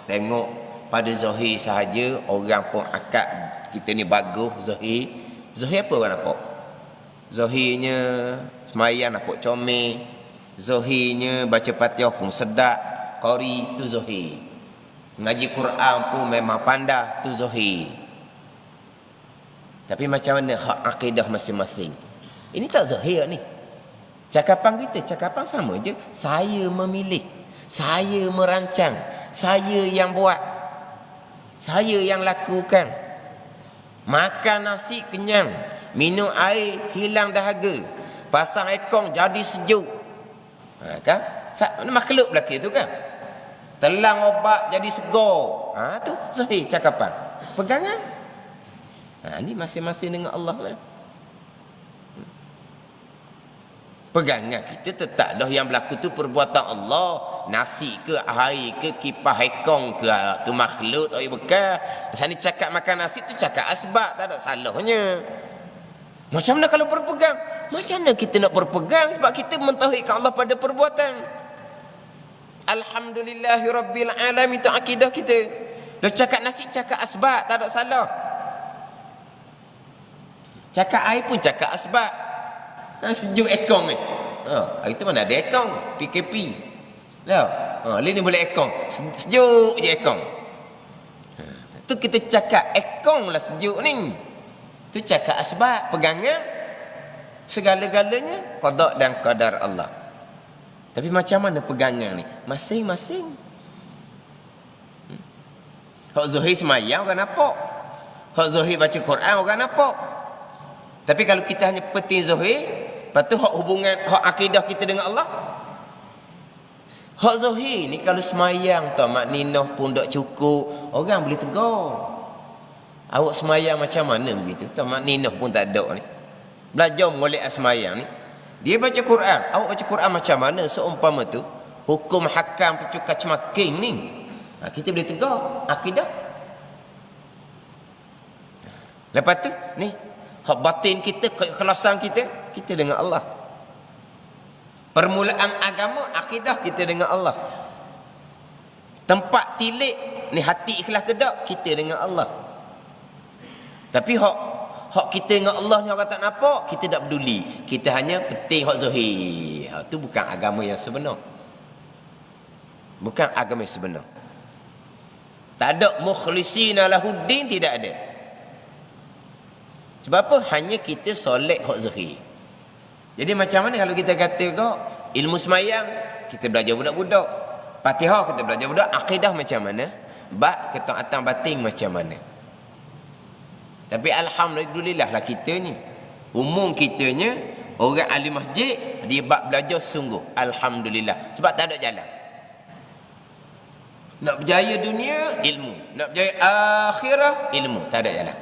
tengok pada zahir sahaja, orang pun akad kita ni bagus zahir. Zahir apa orang nampak? Zahirnya semayang nampak comel. Zahirnya baca Fatihah pun sedap. Qari tu zahir. Ngaji Quran pun memang pandai tu zahir. Tapi macam mana hak akidah masing-masing? Ini tak zahir ni. Cakapan kita, cakapan sama je. Saya memilih. Saya merancang. Saya yang buat. Saya yang lakukan. Makan nasi kenyang. Minum air hilang dahaga. Pasang aircon jadi sejuk. Kan? Makhluk belakang tu kan? Telang obat jadi segar. Tu zahir cakapan. Pegangan. Ini masing-masing dengan Allah lah. Pegangan kita tetap dah yang berlaku tu perbuatan Allah. Nasi ke air ke kipas aircon ke tu makhluk tak boleh bekal. Pasal ni cakap makan nasi tu cakap asbab, tak ada salahnya. Macam mana kalau berpegang? Macam mana kita nak berpegang sebab kita mentauhidkan Allah pada perbuatan. Alhamdulillahirabbil alamin itu akidah kita. Dah cakap nasi cakap asbab, tak ada salah. Cakap air pun cakap asbab. Sejuk aircon ni. Hari tu mana ada aircon? PKP. Lain ni boleh aircon. Sejuk je aircon. Tu kita cakap aircon lah sejuk ni. Tu cakap asbab, pegangan. Segala-galanya qada dan qadar Allah. Tapi macam mana pegangan ni? Masing-masing. Hak Zuhir semayang orang nampak. Hak Zuhir baca Quran orang nampak. Tapi kalau kita hanya penting Zuhir, lepas tu hak hubungan, hak akidah kita dengan Allah. Hak Zuhir ni kalau semayang tau mak ninah pun tak cukup, orang boleh tegur. Awak semayang macam mana begitu? Tau mak ninah pun tak ada ni. Belajar molek semayang ni. Dia baca Quran, awak baca Quran macam mana seumpama tu? Hukum hakam pecukar cemaking ni. Kita boleh tegur akidah. Lepas tu ni hak batin kita, keikhlasan kita, kita dengan Allah. Permulaan agama, akidah kita dengan Allah. Tempat tilik, ni hati ikhlas ke tak, kita dengan Allah. Tapi hak kita dengan Allah ni orang tak nampak, kita tak peduli. Kita hanya penting hak zahir. Hak tu bukan agama yang sebenar. Bukan agama yang sebenar. Tak ada mukhlisina lahuddin, tidak ada. Sebab apa? Hanya kita solek hak zahir. Jadi macam mana kalau kita kata kau ilmu semayang, kita belajar budak-budak. Fatihah kita belajar budak. Akidah macam mana? Bab ketaatan batin macam mana? Tapi alhamdulillah lah kita ni. Umum kitanya, orang ahli masjid, dia bab belajar sungguh. Alhamdulillah. Sebab tak ada jalan. Nak berjaya dunia, ilmu. Nak berjaya akhirah, ilmu. Tak ada jalan.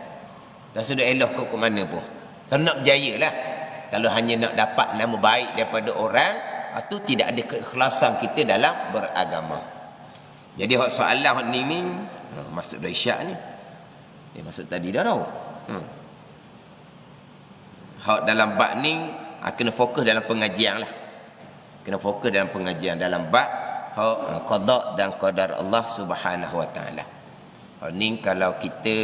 Tak sudah elok ke mana pun. Kalau nak berjaya lah. Kalau hanya nak dapat nama baik daripada orang, itu tidak ada keikhlasan kita dalam beragama. Jadi soalan ni masuk dah isyak ni. Masuk tadi dah tau. Hak dalam bab ni kena fokus dalam pengajian lah. Kena fokus dalam pengajian dalam bab hak qada dan qadar Allah Subhanahu Wa Taala. Hak ni kalau kita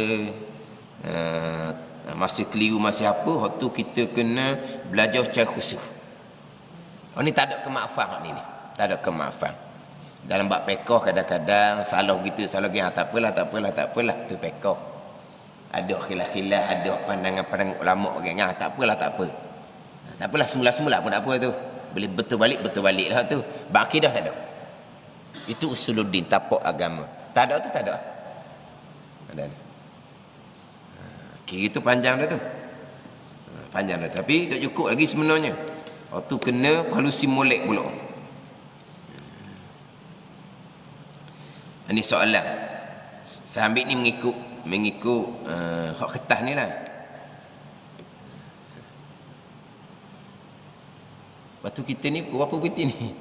masih keliru masih apa, hak tu kita kena belajar secara khusus. Hak ni tak ada kemaafan hak ni. Tak ada kemaafan. Dalam bab pekoh kadang-kadang salah gitu, salah gitu, tak apalah, tu pekoh. Ada khilaf-khilaf, ada pandangan-pandangan ulama orang tak apalah. Tak apalah, semula-semula pun tak apa tu. Boleh betul balik lah tu. Bab akidah tak ada. Itu usuluddin, tapak agama. Tak ada tu tak ada. Ada. Kira tu panjang dah tu. Panjang dah, tapi tak cukup lagi sebenarnya. Tu kena halusi molek pula. Ini soalan. Saya ambil ni mengikut hak kertas ni lah. Lepas tu kita ni pukul berapa berhenti ni?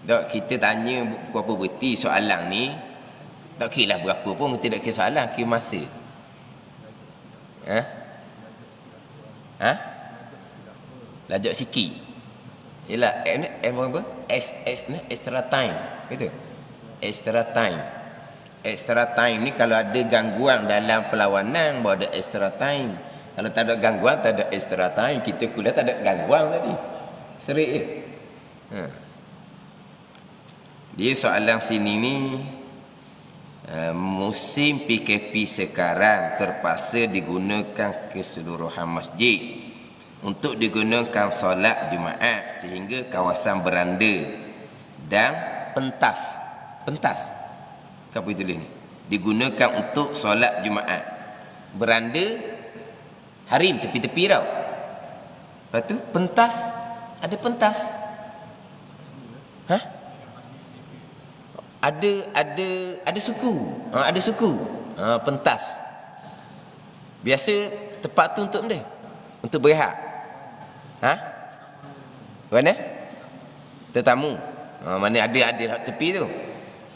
Tak, kita tanya pukul apa berhenti soalan ni. Tak kira lah berapa pun, kita tak kira soalan, kira masa. Lajak sikit. Yalah, apa? Extra time. Gitu. Extra time ni kalau ada gangguan dalam perlawanan baru ada extra time. Kalau tak ada gangguan, tak ada extra time. Kita kuliah tak ada gangguan tadi. Serik je. Dia soalan sini ni, musim PKP sekarang terpaksa digunakan keseluruhan masjid untuk digunakan solat Jumaat, sehingga kawasan beranda dan pentas apa itu ni digunakan untuk solat Jumaat. Beranda harim tepi-tepi tau. Lepas tu pentas, ada pentas. Ada suku. Ada suku. Pentas. Biasa tempat tu untuk benda, untuk berehat. Mana? Tetamu. Mana ada tepi tu.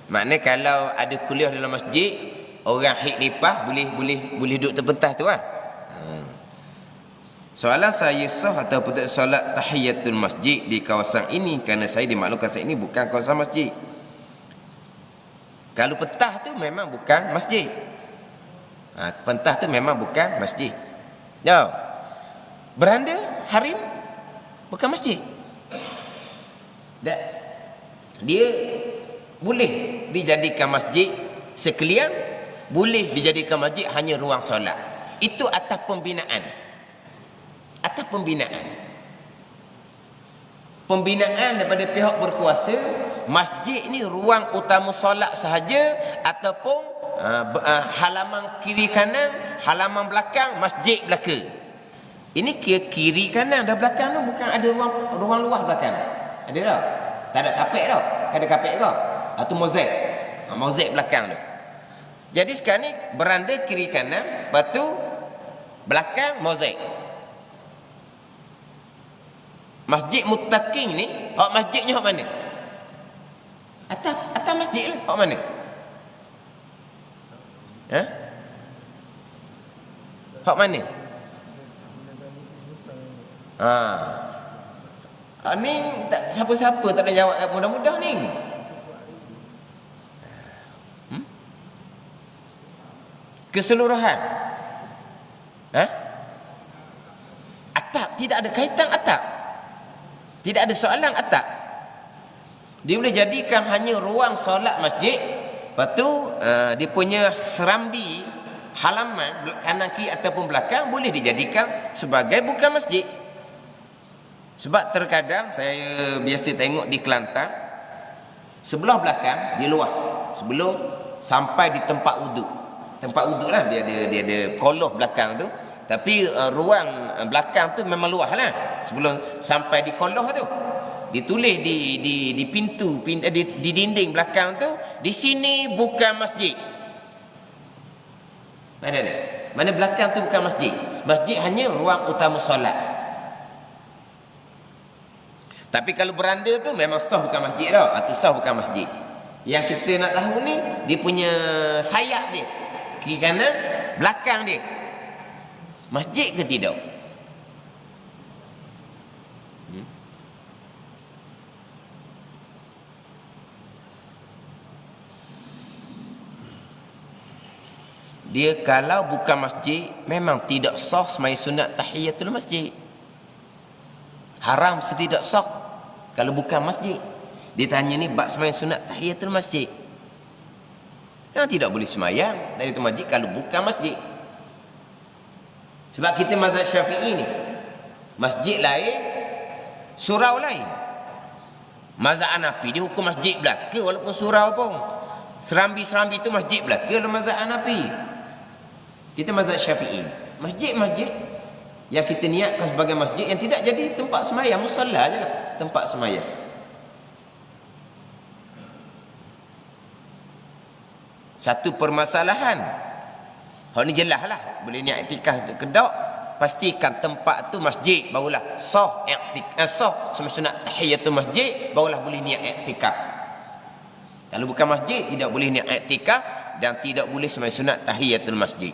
Maknanya kalau ada kuliah dalam masjid, orang hik lipah boleh duduk terpentas tu lah. Soalan saya, sah ataupun tak solat tahiyatul masjid di kawasan ini, kerana saya dimaklumkan kawasan ini bukan kawasan masjid. Kalau pentas tu memang bukan masjid. Pentas tu memang bukan masjid. No. Beranda harim bukan masjid. Dia boleh dijadikan masjid sekalian, boleh dijadikan masjid hanya ruang solat. Itu atas pembinaan. Pembinaan daripada pihak berkuasa, masjid ni ruang utama solat sahaja, ataupun halaman kiri kanan, halaman belakang, masjid belaka. Ini kiri kanan dan belakang tu bukan ada ruang luar belakang. Ada tak? Tak ada kapek tau. Ada kapek ke? Atau mozaik. Mozaik belakang tu. Jadi sekarang ni beranda kiri kanan, lepas tu belakang mozaik. Masjid Muttaqin ni, masjidnya hak mana? Atas masjid lah, hak mana? Hak mana? Ni tak siapa-siapa tak ada jawab mudah-mudah ni. Keseluruhan. Atap, tidak ada kaitan atap. Tidak ada soalan atap. Dia boleh jadikan hanya ruang solat masjid. Lepas tu dia punya serambi, halaman kanan kiri ataupun belakang boleh dijadikan sebagai bukan masjid. Sebab terkadang saya biasa tengok di Kelantan, sebelah belakang di luar, sebelum sampai di tempat wuduk lah, dia ada koloh belakang tu. Tapi ruang belakang tu memang luas lah. Sebelum sampai di koloh tu, ditulis di pintu di dinding belakang tu, di sini bukan masjid. Mana belakang tu bukan masjid. Masjid hanya ruang utama solat. Tapi kalau beranda tu memang sah bukan masjid tau. Atau sah bukan masjid. Yang kita nak tahu ni, dia punya sayap dia, kiri kanan, belakang dia. Masjid ke tidak? Dia kalau bukan masjid, memang tidak sah semaya sunat tahiyatul masjid. Haram setidak sah kalau bukan masjid. Dia tanya ni bab semaya sunat tahiyatul masjid. Memang tidak boleh semayang tahiyatul masjid kalau bukan masjid. Sebab kita mazhab Syafi'i ni, masjid lain, surau lain. Mazhab Hanafi dia hukum masjid belaka walaupun surau pun. Serambi-serambi tu masjid belaka dalam mazhab Hanafi. Kita mazhab Syafi'i, masjid-masjid yang kita niatkan sebagai masjid yang tidak jadi tempat semayang, musalla je lah tempat semayang. Satu permasalahan, hal ni jelas lah, boleh niat iktikaf ke tak, pastikan tempat tu masjid, barulah sah iktikaf, sah semua sunat tahiyatul masjid, barulah boleh niat iktikaf. Kalau bukan masjid, tidak boleh niat iktikaf dan tidak boleh semua sunat tahiyatul masjid.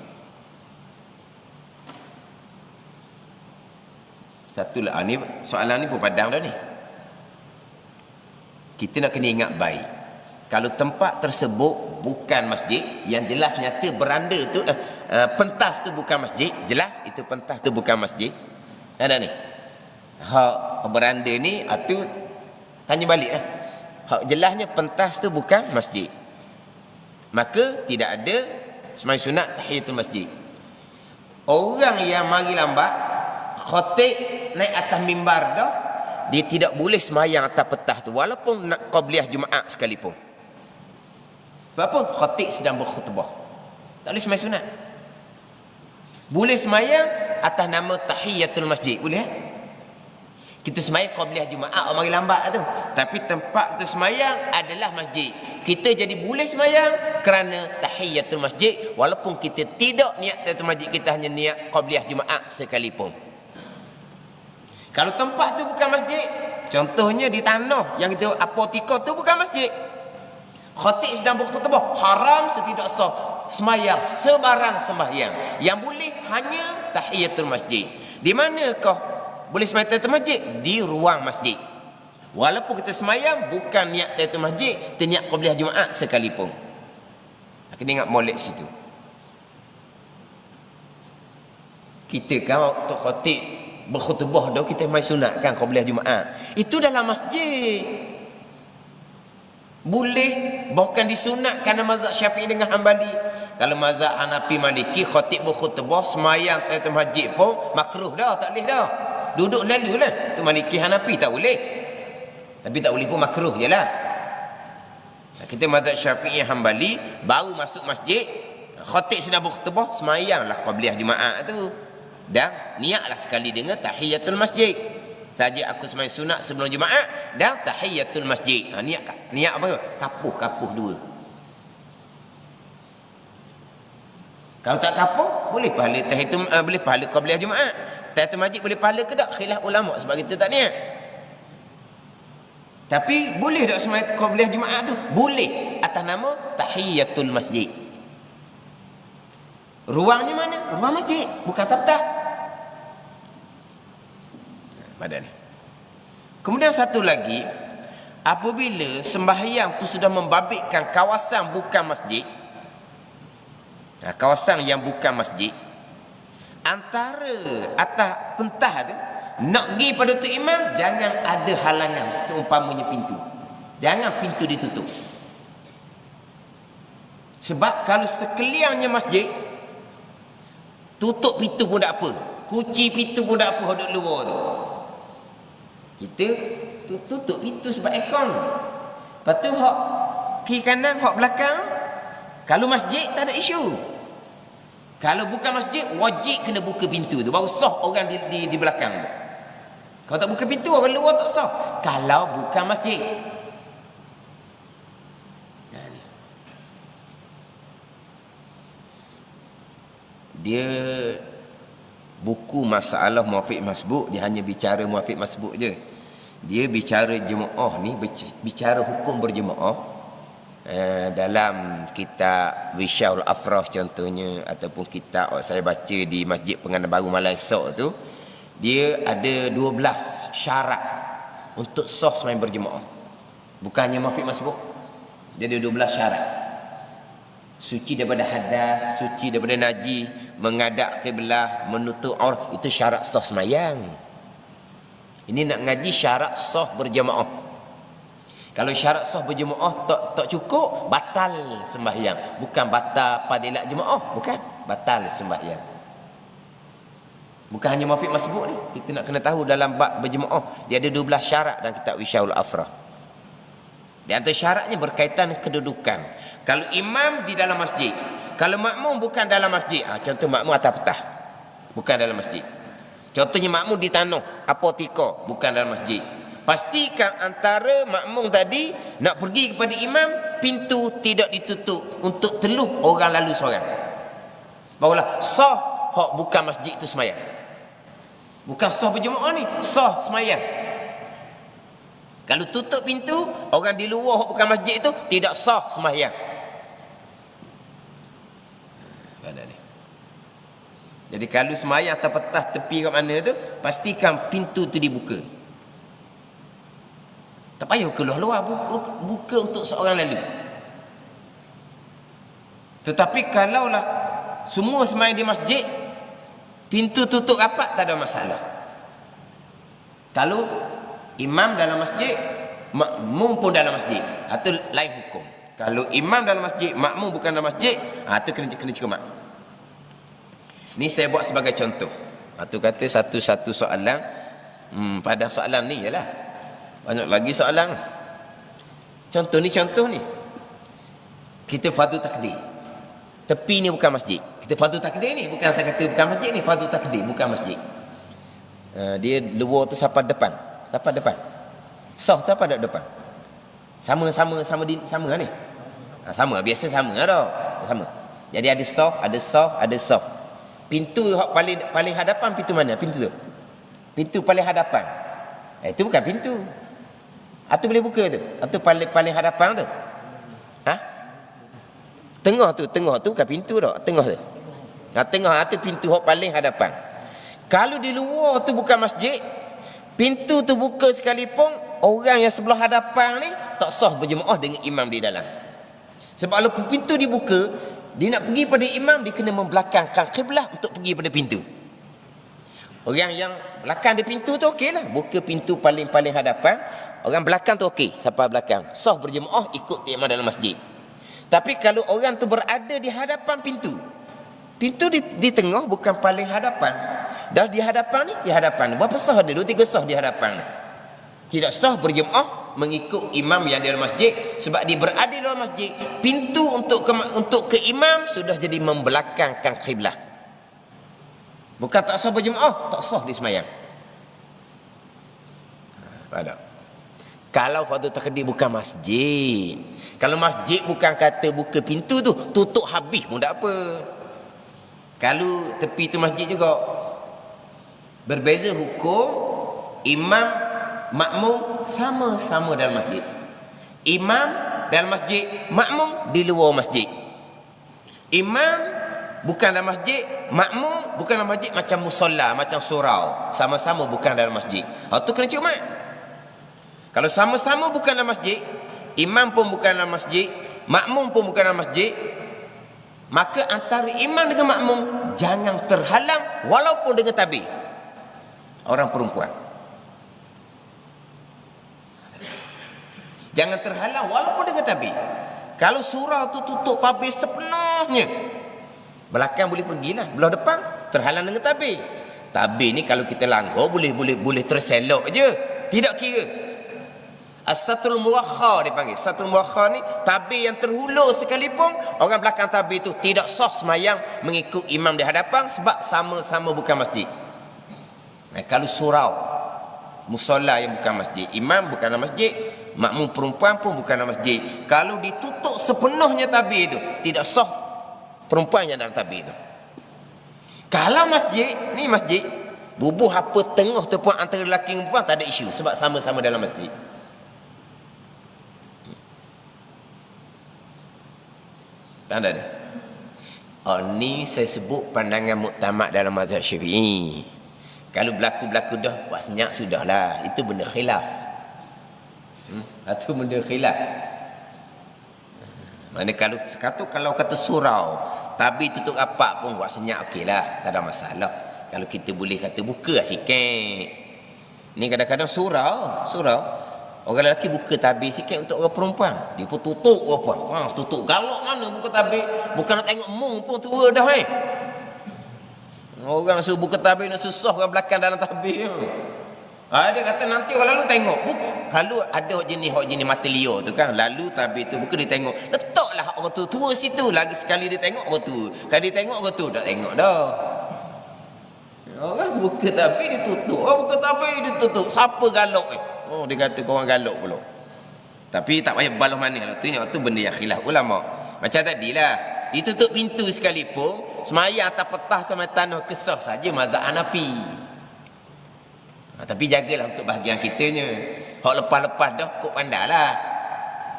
Satu lah, ni soalan ni pun padang dah ni. Kita nak kena ingat baik. Kalau tempat tersebut bukan masjid, yang jelas nyata beranda tu, pentas tu bukan masjid, jelas itu pentas tu bukan masjid. Ada ni. Hak beranda ni, tu tanya balik lah. Hak jelasnya pentas tu bukan masjid. Maka tidak ada sembahyang sunat tahiyatul masjid. Orang yang mari lambat, khatib naik atas mimbar dah, dia tidak boleh semayang atas petah tu walaupun nak qabliyah Jumaat sekalipun. Sebab apa? Khatib sedang berkhutbah, tak boleh semayang sunat. Boleh semayang atas nama tahiyatul masjid, boleh. Kita semayang qabliyah Jumaat mari lambat tu, tapi tempat kita semayang adalah masjid. Kita jadi boleh semayang kerana tahiyatul masjid walaupun kita tidak niat tahiyatul masjid, kita hanya niat qabliyah Jumaat sekalipun. Kalau tempat tu bukan masjid, contohnya di tanah yang kita apotika tu bukan masjid, khatib sedang berkhutbah, haram setidak sah semayang sebarang sembahyang. Yang boleh hanya tahiyatul masjid. Di manakah boleh semayang tahiyatul masjid? Di ruang masjid. Walaupun kita semayang bukan niat tahiyatul masjid, kita niat qabliyah Jumaat sekalipun. Kena ingat molek situ. Kita kan waktu khatib berkhutbah dah, kita mai sunat kan qabliyah Jumaat. Itu dalam masjid. Boleh, bahkan disunatkan dalam mazhab Syafi'i dengan Hanbali. Kalau mazhab Hanafi Maliki, khatib berkhutbah semayang tahiyatul masjid pun makruh dah, tak boleh dah. Duduk lalulah. Tu Maliki Hanafi tak boleh. Tapi tak boleh pun makruh jelah. Kita mazhab Syafi'i Hanbali, baru masuk masjid, khatib sedang berkhutbah, semayanglah qabliyah Jumaat tu. Dan niatlah sekali dengan tahiyatul masjid. Saja aku semayang sunat sebelum Jumaat dan tahiyatul masjid. Niat apa? Kapuh dua. Kalau tak kapuh, boleh pahala tahiyatul, boleh pahala qabliyah Jumaat. Tahiyatul masjid boleh pahala ke tak? Khilaf ulama sebab kita tak niat. Tapi boleh tak semayang qabliyah Jumaat tu? Boleh, atas nama tahiyatul masjid. Ruangnya mana? Ruang masjid, bukan taftah. Pada ni. Kemudian satu lagi, apabila sembahyang tu sudah membabitkan kawasan bukan masjid, kawasan yang bukan masjid, antara atas pentah tu nak pergi pada tu imam, jangan ada halangan seumpamanya pintu. Jangan pintu ditutup. Sebab kalau sekeliangnya masjid, tutup pintu pun tak apa, kunci pintu pun tak apa, duduk luar tu. Kita tutup pintu sebab aircon. Lepas tu hak kiri kanan, hak belakang. Kalau masjid tak ada isu. Kalau bukan masjid, wajib kena buka pintu tu, baru sah orang di belakang tu. Kalau tak buka pintu, orang luar tak sah. Kalau bukan masjid. Dia buku masalah muafiq masbuk, dia hanya bicara muafiq masbuk je. Dia bicara jemaah ni, bicara hukum berjemaah. dalam kitab Wisyaul Afrah contohnya, ataupun kitab saya baca di Masjid Pengantin Baru Malaysia tu, dia ada 12 syarat untuk sah sembahyang berjemaah. Bukannya mafik masbuk. Dia ada 12 syarat. Suci daripada hadas, suci daripada najis, menghadap kiblat, menutup aurat, itu syarat sah sembahyang. Ini nak ngaji syarat sah berjemaah. Kalau syarat sah berjemaah tak cukup, batal sembahyang. Bukan batal fadilat jemaah, bukan. Batal sembahyang. Bukan hanya mafik masbuk ni. Kita nak kena tahu dalam bab berjemaah, dia ada 12 syarat dalam kitab Wisyaul Afrah. Di antara syaratnya berkaitan kedudukan. Kalau imam di dalam masjid, kalau makmum bukan dalam masjid, contoh makmum atas petah, bukan dalam masjid. Contohnya makmum di tanah, apotika, bukan dalam masjid. Pastikan antara makmum tadi nak pergi kepada imam, pintu tidak ditutup untuk teluh orang lalu seorang. Barulah sah hak bukan masjid itu semayang. Bukan sah berjemaah ni, sah semayang. Kalau tutup pintu, orang di luar hak bukan masjid itu tidak sah semayang. Jadi kalau semayang atas petah tepi kat mana tu, pastikan pintu tu dibuka. Tak payah keluar-luar, buka untuk seorang lalu. Tetapi kalaulah semua sembahyang di masjid, pintu tutup rapat, tak ada masalah. Kalau imam dalam masjid, makmum pun dalam masjid, itu lain hukum. Kalau imam dalam masjid, makmum bukan dalam masjid, itu kena cermat. Ni saya buat sebagai contoh. Itu kata satu-satu soalan. Pada soalan ni ialah banyak lagi soalan. Contoh ni. Kita fardu takdir. Tepi ni bukan masjid. Kita fardu takdir ni, bukan saya kata bukan masjid ni, fardu takdir bukan masjid. Dia luar tu sampai depan. Sah sampai depan. Sama ni. Sama, biasa sama dah. Sama. Jadi ada soft. Pintu paling hadapan, pintu mana? Pintu tu. Pintu paling hadapan. Itu bukan pintu. Atau boleh buka tu? Atau paling hadapan tu? Tengah tu bukan pintu dah. Tengah tu. Tengah tu pintu hok paling hadapan. Kalau di luar tu bukan masjid, pintu tu buka sekalipun, orang yang sebelah hadapan ni tak sah berjemaah dengan imam di dalam. Sebab kalau pintu dibuka, dia nak pergi pada imam, dia kena membelakangkan kiblat untuk pergi pada pintu. Orang yang belakang di pintu tu okeylah, buka pintu paling hadapan. Orang belakang tu okey, sampai belakang. Sah berjemaah ikut imam dalam masjid. Tapi kalau orang tu berada di hadapan pintu di tengah, bukan paling hadapan. Dah di hadapan ni, berapa sah ada? 2-3 sah di hadapan ni. Tidak sah berjemaah mengikut imam yang di dalam masjid, sebab dia berada di dalam masjid. Pintu untuk ke imam sudah jadi membelakangkan kiblat. Bukan tak sah berjemaah, tak sah di semayang. Ada. Kalau fardu takdir bukan masjid. Kalau masjid bukan kata buka pintu tu, tutup habis pun tak apa. Kalau tepi tu masjid juga. Berbeza hukum, imam, makmum sama-sama dalam masjid. Imam dalam masjid, makmum di luar masjid. Imam bukan dalam masjid, makmum bukan dalam masjid, macam musolla, macam surau. Sama-sama bukan dalam masjid. Itu kena cermat. Kalau sama-sama bukan dalam masjid, imam pun bukan dalam masjid, makmum pun bukan dalam masjid, maka antara imam dengan makmum jangan terhalang walaupun dengan tabir. Orang perempuan. Jangan terhalang walaupun dengan tabir. Kalau surau tu tutup tabir sepenuhnya, belakang boleh pergilah, belah depan terhalang dengan tabir. Tabir ni kalau kita langgar boleh terselok je, tidak kira. As-satrul muwakhkhar dipanggil. Satrul muwakhkhar ni tabir yang terhulur sekalipun, orang belakang tabir tu tidak sah semayang mengikut imam di hadapan, sebab sama-sama bukan masjid. Kalau surau, musolla yang bukan masjid, imam bukan dalam masjid, makmum perempuan pun bukan dalam masjid, kalau ditutup sepenuhnya tabir itu, tidak sah perempuan yang dalam tabir itu. Kalau masjid, ni masjid, bubuh apa tengah tu pun antara lelaki dan perempuan tak ada isu, sebab sama-sama dalam masjid. Tak ada dah. Oh, ni saya sebut pandangan muktamad dalam mazhab Syafi'i. Kalau berlaku-berlaku dah, buat senyap sudahlah. Itu benda khilaf. Itu benda khilaf. Mana kalau kata surau, tapi tutup rapat pun buat senyap okeylah, tak ada masalah. Kalau kita boleh kata buka sikit. Ni kadang-kadang surau. Orang lelaki buka tabir sikit untuk orang perempuan. Dia pun tutup apa? Tutup galak mana buka tabir? Bukan nak tengok mung pun tua dah Orang suruh buka tabir nak susah orang belakang dalam tabir. Dia kata nanti orang lalu tengok. Buka. Kalau ada hok jenis mata liar tu kan, lalu tabir tu buka dia tengok. Letaklah orang tu tua situ. Lagi sekali dia tengok orang tu. Kalau dia tengok orang tu tak tengok dah. Orang buka tabir dia tutup. Orang buka tabir dia tutup. Siapa galak dia kata korang galak pula. Tapi tak payah balas mana kalau tengok tu benda yang khilaf ulama. Macam tadilah, ditutup pintu sekalipun, semayang atas petah ke tanah kesah saja mazhab Hanafi. Tapi jagalah untuk bahagian kitanya. Hak lepas-lepas dah kok pandailah.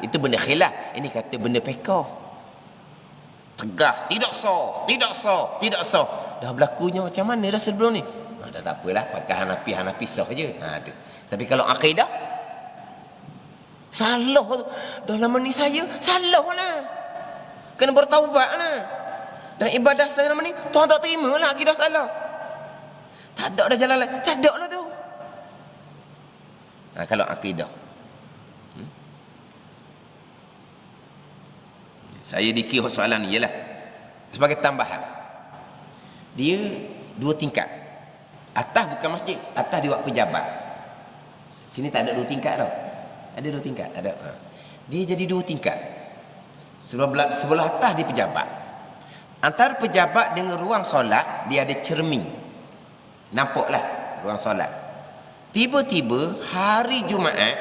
Itu benda khilaf. Ini kata benda pekah. Tegah, tidak sah. Dah berlakunya macam mana dah sebelum ni? Dah tak apalah, pakai Hanafi sah je. Tu. Tapi kalau akidah salah tu. Dah lama ni saya salah lah. Kena bertaubat lah. Dan ibadah saya lama ni Tuhan tak terima lah, akidah salah. Tak ada dah jalan lain. Tak ada lah tu. Kalau akidah. Saya dikira soalan ni ialah sebagai tambahan. Dia 2 tingkat. Atas bukan masjid, atas dia buat pejabat. Sini tak ada 2 tingkat tau. Ada 2 tingkat, ada. Dia jadi 2 tingkat. Sebelah atas dia pejabat. Antara pejabat dengan ruang solat, dia ada cermin. Nampaklah ruang solat. Tiba-tiba hari Jumaat,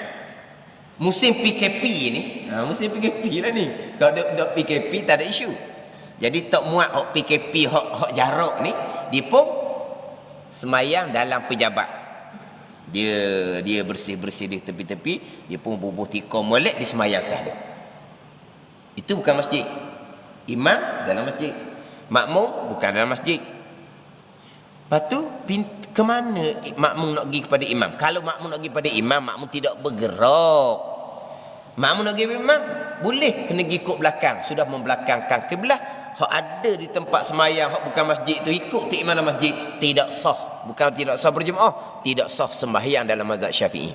musim PKP ni, musim PKP lah ni. Kalau dok PKP tak ada isu. Jadi tak muat hak PKP hak jarak ni, dia pun semayang dalam pejabat. Dia bersih-bersih di tepi-tepi, dia pun bubuh tikar molek di semayang atas tu. Itu bukan masjid. Imam dalam masjid, makmum bukan dalam masjid. Lepas tu ke mana makmum nak pergi kepada imam? Kalau makmum nak pergi kepada imam, makmum tidak bergerak. Makmum nak pergi kepada imam, boleh kena pergi ikut belakang. Sudah membelakangkan kiblat. Hak ada di tempat semayang, hak bukan masjid tu, ikut tu imam dalam masjid, tidak sah. Bukan tidak sah berjemaah, tidak sah sembahyang dalam mazhab Syafi'i.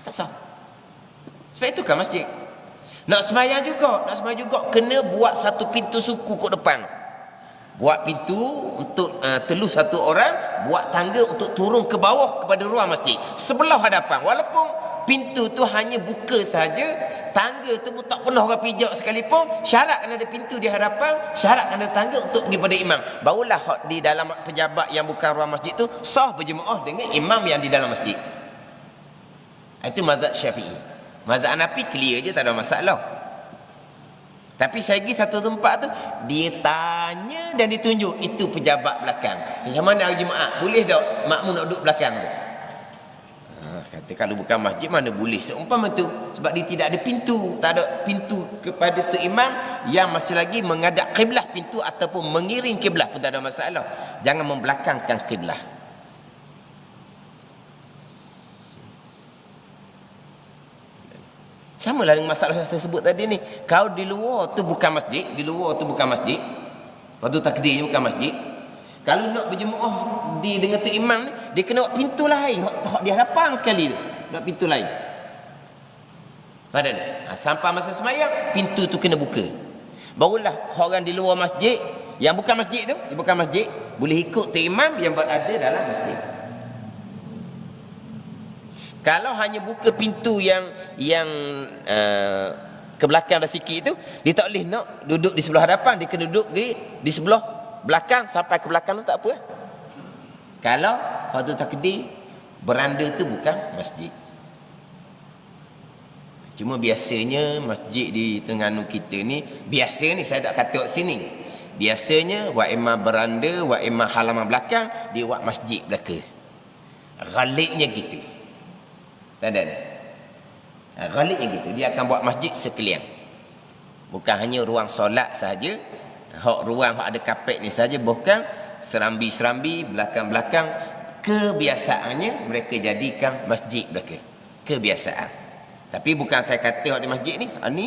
Tak sah. Sebab itu kan masjid. Nak sembahyang juga kena buat satu pintu suku kat depan. Buat pintu untuk telus satu orang, buat tangga untuk turun ke bawah kepada ruang masjid. Sebelah hadapan. Walaupun pintu tu hanya buka saja, tangga tu pun tak pernah orang pijak sekalipun, syarat kena ada pintu di hadapan, syarat kena ada tangga untuk pergi pada imam. Barulah di dalam pejabat yang bukan ruang masjid tu sah berjemaah dengan imam yang di dalam masjid. Itu mazhab Syafi'i. Mazhab Hanafi clear je, tak ada masalah. Tapi saya pergi satu tempat tu, dia tanya dan ditunjuk, itu pejabat belakang. Macam mana hari Jumaat? Boleh tak makmum nak duduk belakang tu? Kata kalau bukan masjid mana boleh seumpama tu. Sebab dia tidak ada pintu. Tak ada pintu kepada tu imam yang masih lagi menghadap kiblah pintu ataupun mengiring kiblah pun tak ada masalah. Jangan membelakangkan kiblah. Sama lah dengan masalah yang saya sebut tadi ni. Kalau di luar tu bukan masjid, lepas tu takdirnya bukan masjid. Kalau nak berjemaah dengan tu imam ni, dia kena buat pintu lain. Hak di hadapan sekali tu. Buat pintu lain. Pada dia. Sampai masa semayang, pintu tu kena buka. Barulah orang di luar masjid, yang bukan masjid tu, boleh ikut tu imam yang berada dalam masjid. Kalau hanya buka pintu yang ke belakang dah sikit tu, dia tak boleh nak duduk di sebelah hadapan, dia kena duduk di sebelah belakang sampai ke belakang tu tak apa. Kalau fardu takdir beranda tu bukan masjid. Cuma biasanya masjid di Terengganu kita ni, biasa ni saya tak kata kat sini. Biasanya wa imma beranda, wa imma halaman belakang, dia buat masjid belaka. Ghalibnya gitu. Tak ada. Ghalibnya gitu, dia akan buat masjid sekalian. Bukan hanya ruang solat sahaja, hak ruang hak ada kapet ni saja, bukan serambi-serambi, belakang-belakang, kebiasaannya mereka jadikan masjid mereka. Kebiasaan. Tapi bukan saya kata hak di masjid ni, ni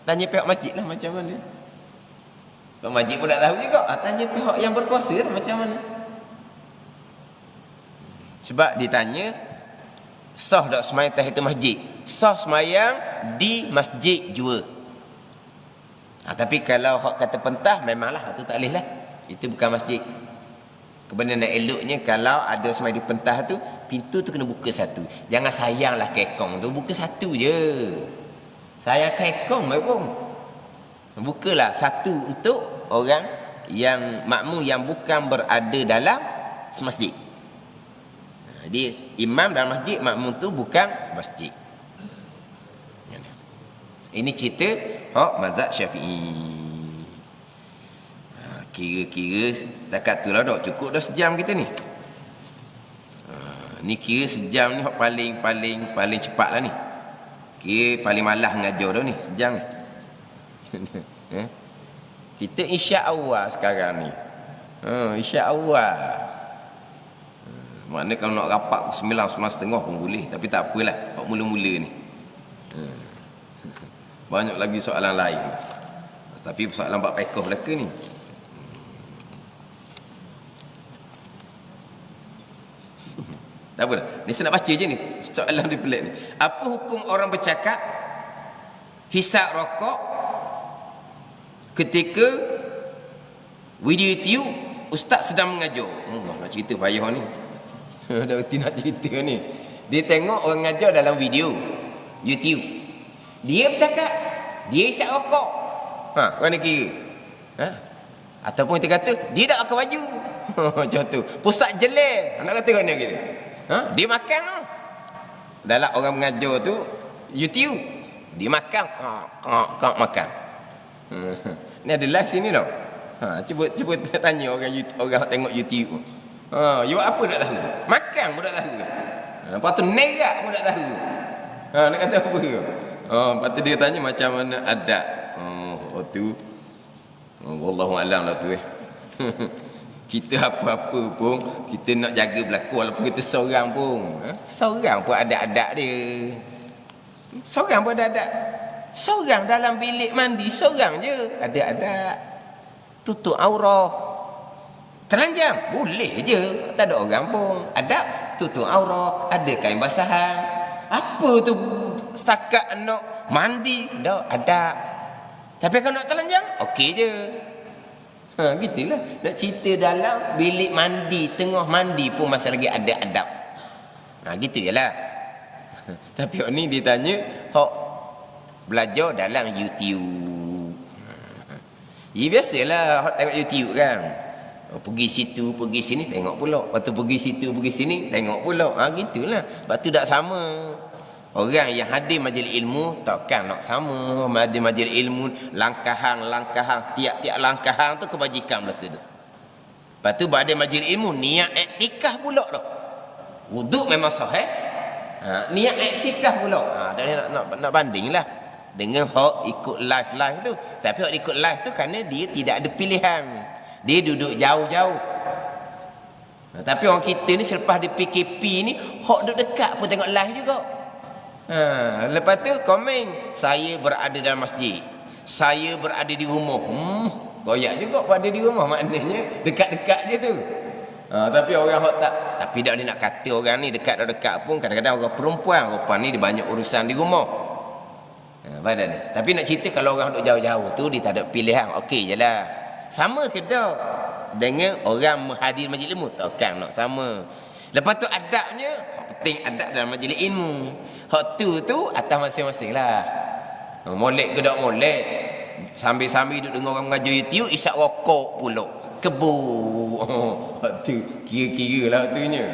tanya pihak masjid lah macam mana. Pihak masjid pun tak tahu juga, tanya pihak yang berkuasa lah macam mana. Sebab ditanya, sah tak semayang tahiyat masjid? Sah semayang di masjid jua. Tapi kalau hak kata pentah, memanglah itu tak boleh lah. Itu bukan masjid. Kebenaran eloknya kalau ada semayang di pentah tu, pintu tu kena buka satu. Jangan sayanglah kekong tu, buka satu je. Sayang kekong pun. Bukalah satu untuk orang yang makmum yang bukan berada dalam semasjid. Jadi imam dalam masjid, makmum tu bukan masjid. Ini cerita mazhab Syafi'i. Kira-kira setakat tu lah dah cukup dah sejam kita ni. Ni kira sejam ni paling cepat lah ni. Kira paling malas mengajar dah ni sejam ni. Kita insya-Allah sekarang ni. Insya-Allah. Maknanya kalau nak rapat 9:30 pun boleh, tapi tak apalah, hak mula-mula ni. Banyak lagi soalan lain. Tapi soalan bab fiqh belaka ni. Tak apa dah. Ni saya nak baca je ni. Soalan dia pelik ni. Apa hukum orang bercakap hisap rokok ketika video YouTube ustaz sedang mengajar? Nak cerita payah ni. Dah reti nak cerita ni. Dia tengok orang mengajar dalam video YouTube. Dia bercakap, dia isap rokok. Mana kira? Ataupun kita kata, dia tak pakai baju. Macam tu. Pusat jelek. Nak kata mana kita? Dia makan. Dalam orang mengajar tu, YouTube. Dia makan. Kak makan. Ni ada live sini tau. Cuba tanya orang tengok YouTube. You apa tak tahu? Makan pun tak tahu. Lepas tu nerak pun tak tahu. Nak kata apa ke? Lepas tu dia tanya macam mana adab. Tu wallahu alam lah tu Kita apa-apa pun kita nak jaga berlaku, walaupun kita seorang pun. Seorang pun ada adab dia. Seorang pun ada adab. Seorang dalam bilik mandi, seorang je ada adab. Tutup aurat. Telanjang boleh je, tak ada orang pun. Adab tutup aurat, ada kain basahan. Apa tu setakat nak mandi dah adab. Tapi kalau nak telanjang, okey je. Gitulah. Nak cerita dalam bilik mandi, tengah mandi pun masih lagi ada adab. Gitu je lah. Tapi orang ni dia tanya, belajar dalam YouTube. Biasalah tengok YouTube kan. Pergi situ, pergi sini, tengok pula. Lepas tu pergi situ, pergi sini, tengok pula. Gitulah. Lepas tu tak sama. Orang yang hadir majlis ilmu takkan nak sama. Hadir majlis ilmu, langkahan, tiap-tiap langkahan tu kebajikan mereka tu. Lepas tu hadir majlis ilmu, niat iktikaf pula dah. Wuduk memang sahih. Niat iktikaf pula. Dan nak bandinglah dengan hak ikut live tu. Tapi hak ikut live tu kerana dia tidak ada pilihan. Dia duduk jauh-jauh. Tapi orang kita ni selepas di PKP ni, hak duduk dekat pun tengok live juga. Lepas tu komen, saya berada dalam masjid, saya berada di rumah. Goyak juga berada di rumah, maknanya dekat-dekat je tu. Tapi orang hak tak. Tapi dak dia nak kata orang ni dekat dah dekat pun kadang-kadang orang perempuan ni dia banyak urusan di rumah. Badan ni. Tapi nak cerita kalau orang duduk jauh-jauh tu dia tak ada pilihan. Okey je lah. Sama ke tak dengan orang menghadir majlis ilmu? Takkan nak sama. Lepas tu adabnya, penting adab dalam majlis ilmu. Hak tu atas masing-masing lah. Molek ke tak molek, sambil-sambil duduk dengar orang mengajar YouTube, isap rokok pula. Kebu. Hak tu kira-kira lah waktunya.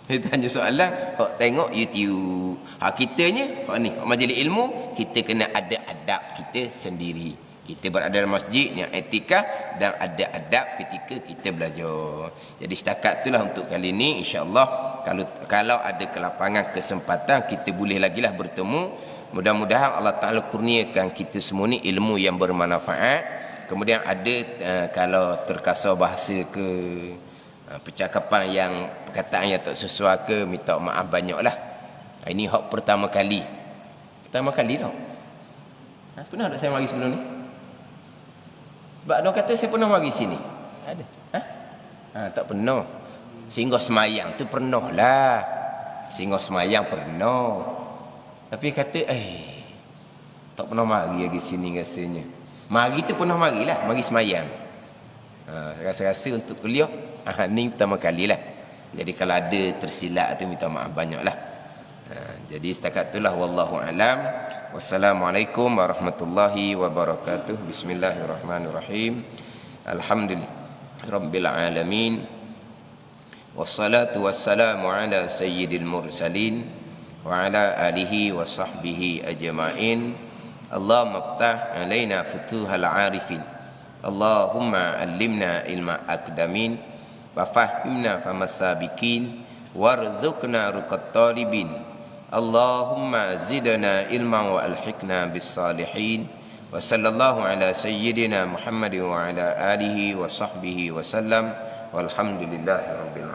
Dia tanya soalan, hak tengok YouTube. Kitanya, hak ni, majlis ilmu, kita kena ada adab kita sendiri. Kita berada dalam masjid yang etika dan ada adab ketika kita belajar. Jadi setakat itulah untuk kali ini. InsyaAllah kalau ada kelapangan kesempatan kita boleh lagi lah bertemu Mudah-mudahan Allah Ta'ala kurniakan kita semua ni ilmu yang bermanfaat. Kemudian ada kalau terkasar bahasa ke percakapan yang perkataan yang tak sesuai ke, minta maaf banyaklah. Ini hak pertama kali. Pertama kali tau. Pernah tak saya mari sebelum ni? Sebab dia kata saya pernah mari sini. Ada. Tak pernah. Singgah semayang tu pernah lah. Singgah semayang pernah. Tapi kata tak pernah mari lagi sini rasanya. Mari tu pernah marilah, mari semayang. Rasa-rasa untuk kuliah ni pertama kalilah. Jadi kalau ada tersilap tu minta maaf banyaklah. Jadi setakat itulah wallahu alam. Wassalamualaikum warahmatullahi wabarakatuh. Bismillahirrahmanirrahim. Alhamdulillahirabbil alamin. Wassalatu wassalamu ala sayyidil mursalin wa ala alihi wa sahbihi ajma'in. Allahumma ftah alaina futuhal arifin. Allahumma allimna ilma akdamin wa fahimna famasabikin warzuqna ruqat talibin. Allahumma zidna ilman wa alhiqna bis salihin. Wa sallallahu ala sayyidina Muhammad wa ala alihi wa sahbihi wa sallam. Walhamdulillahi rabbil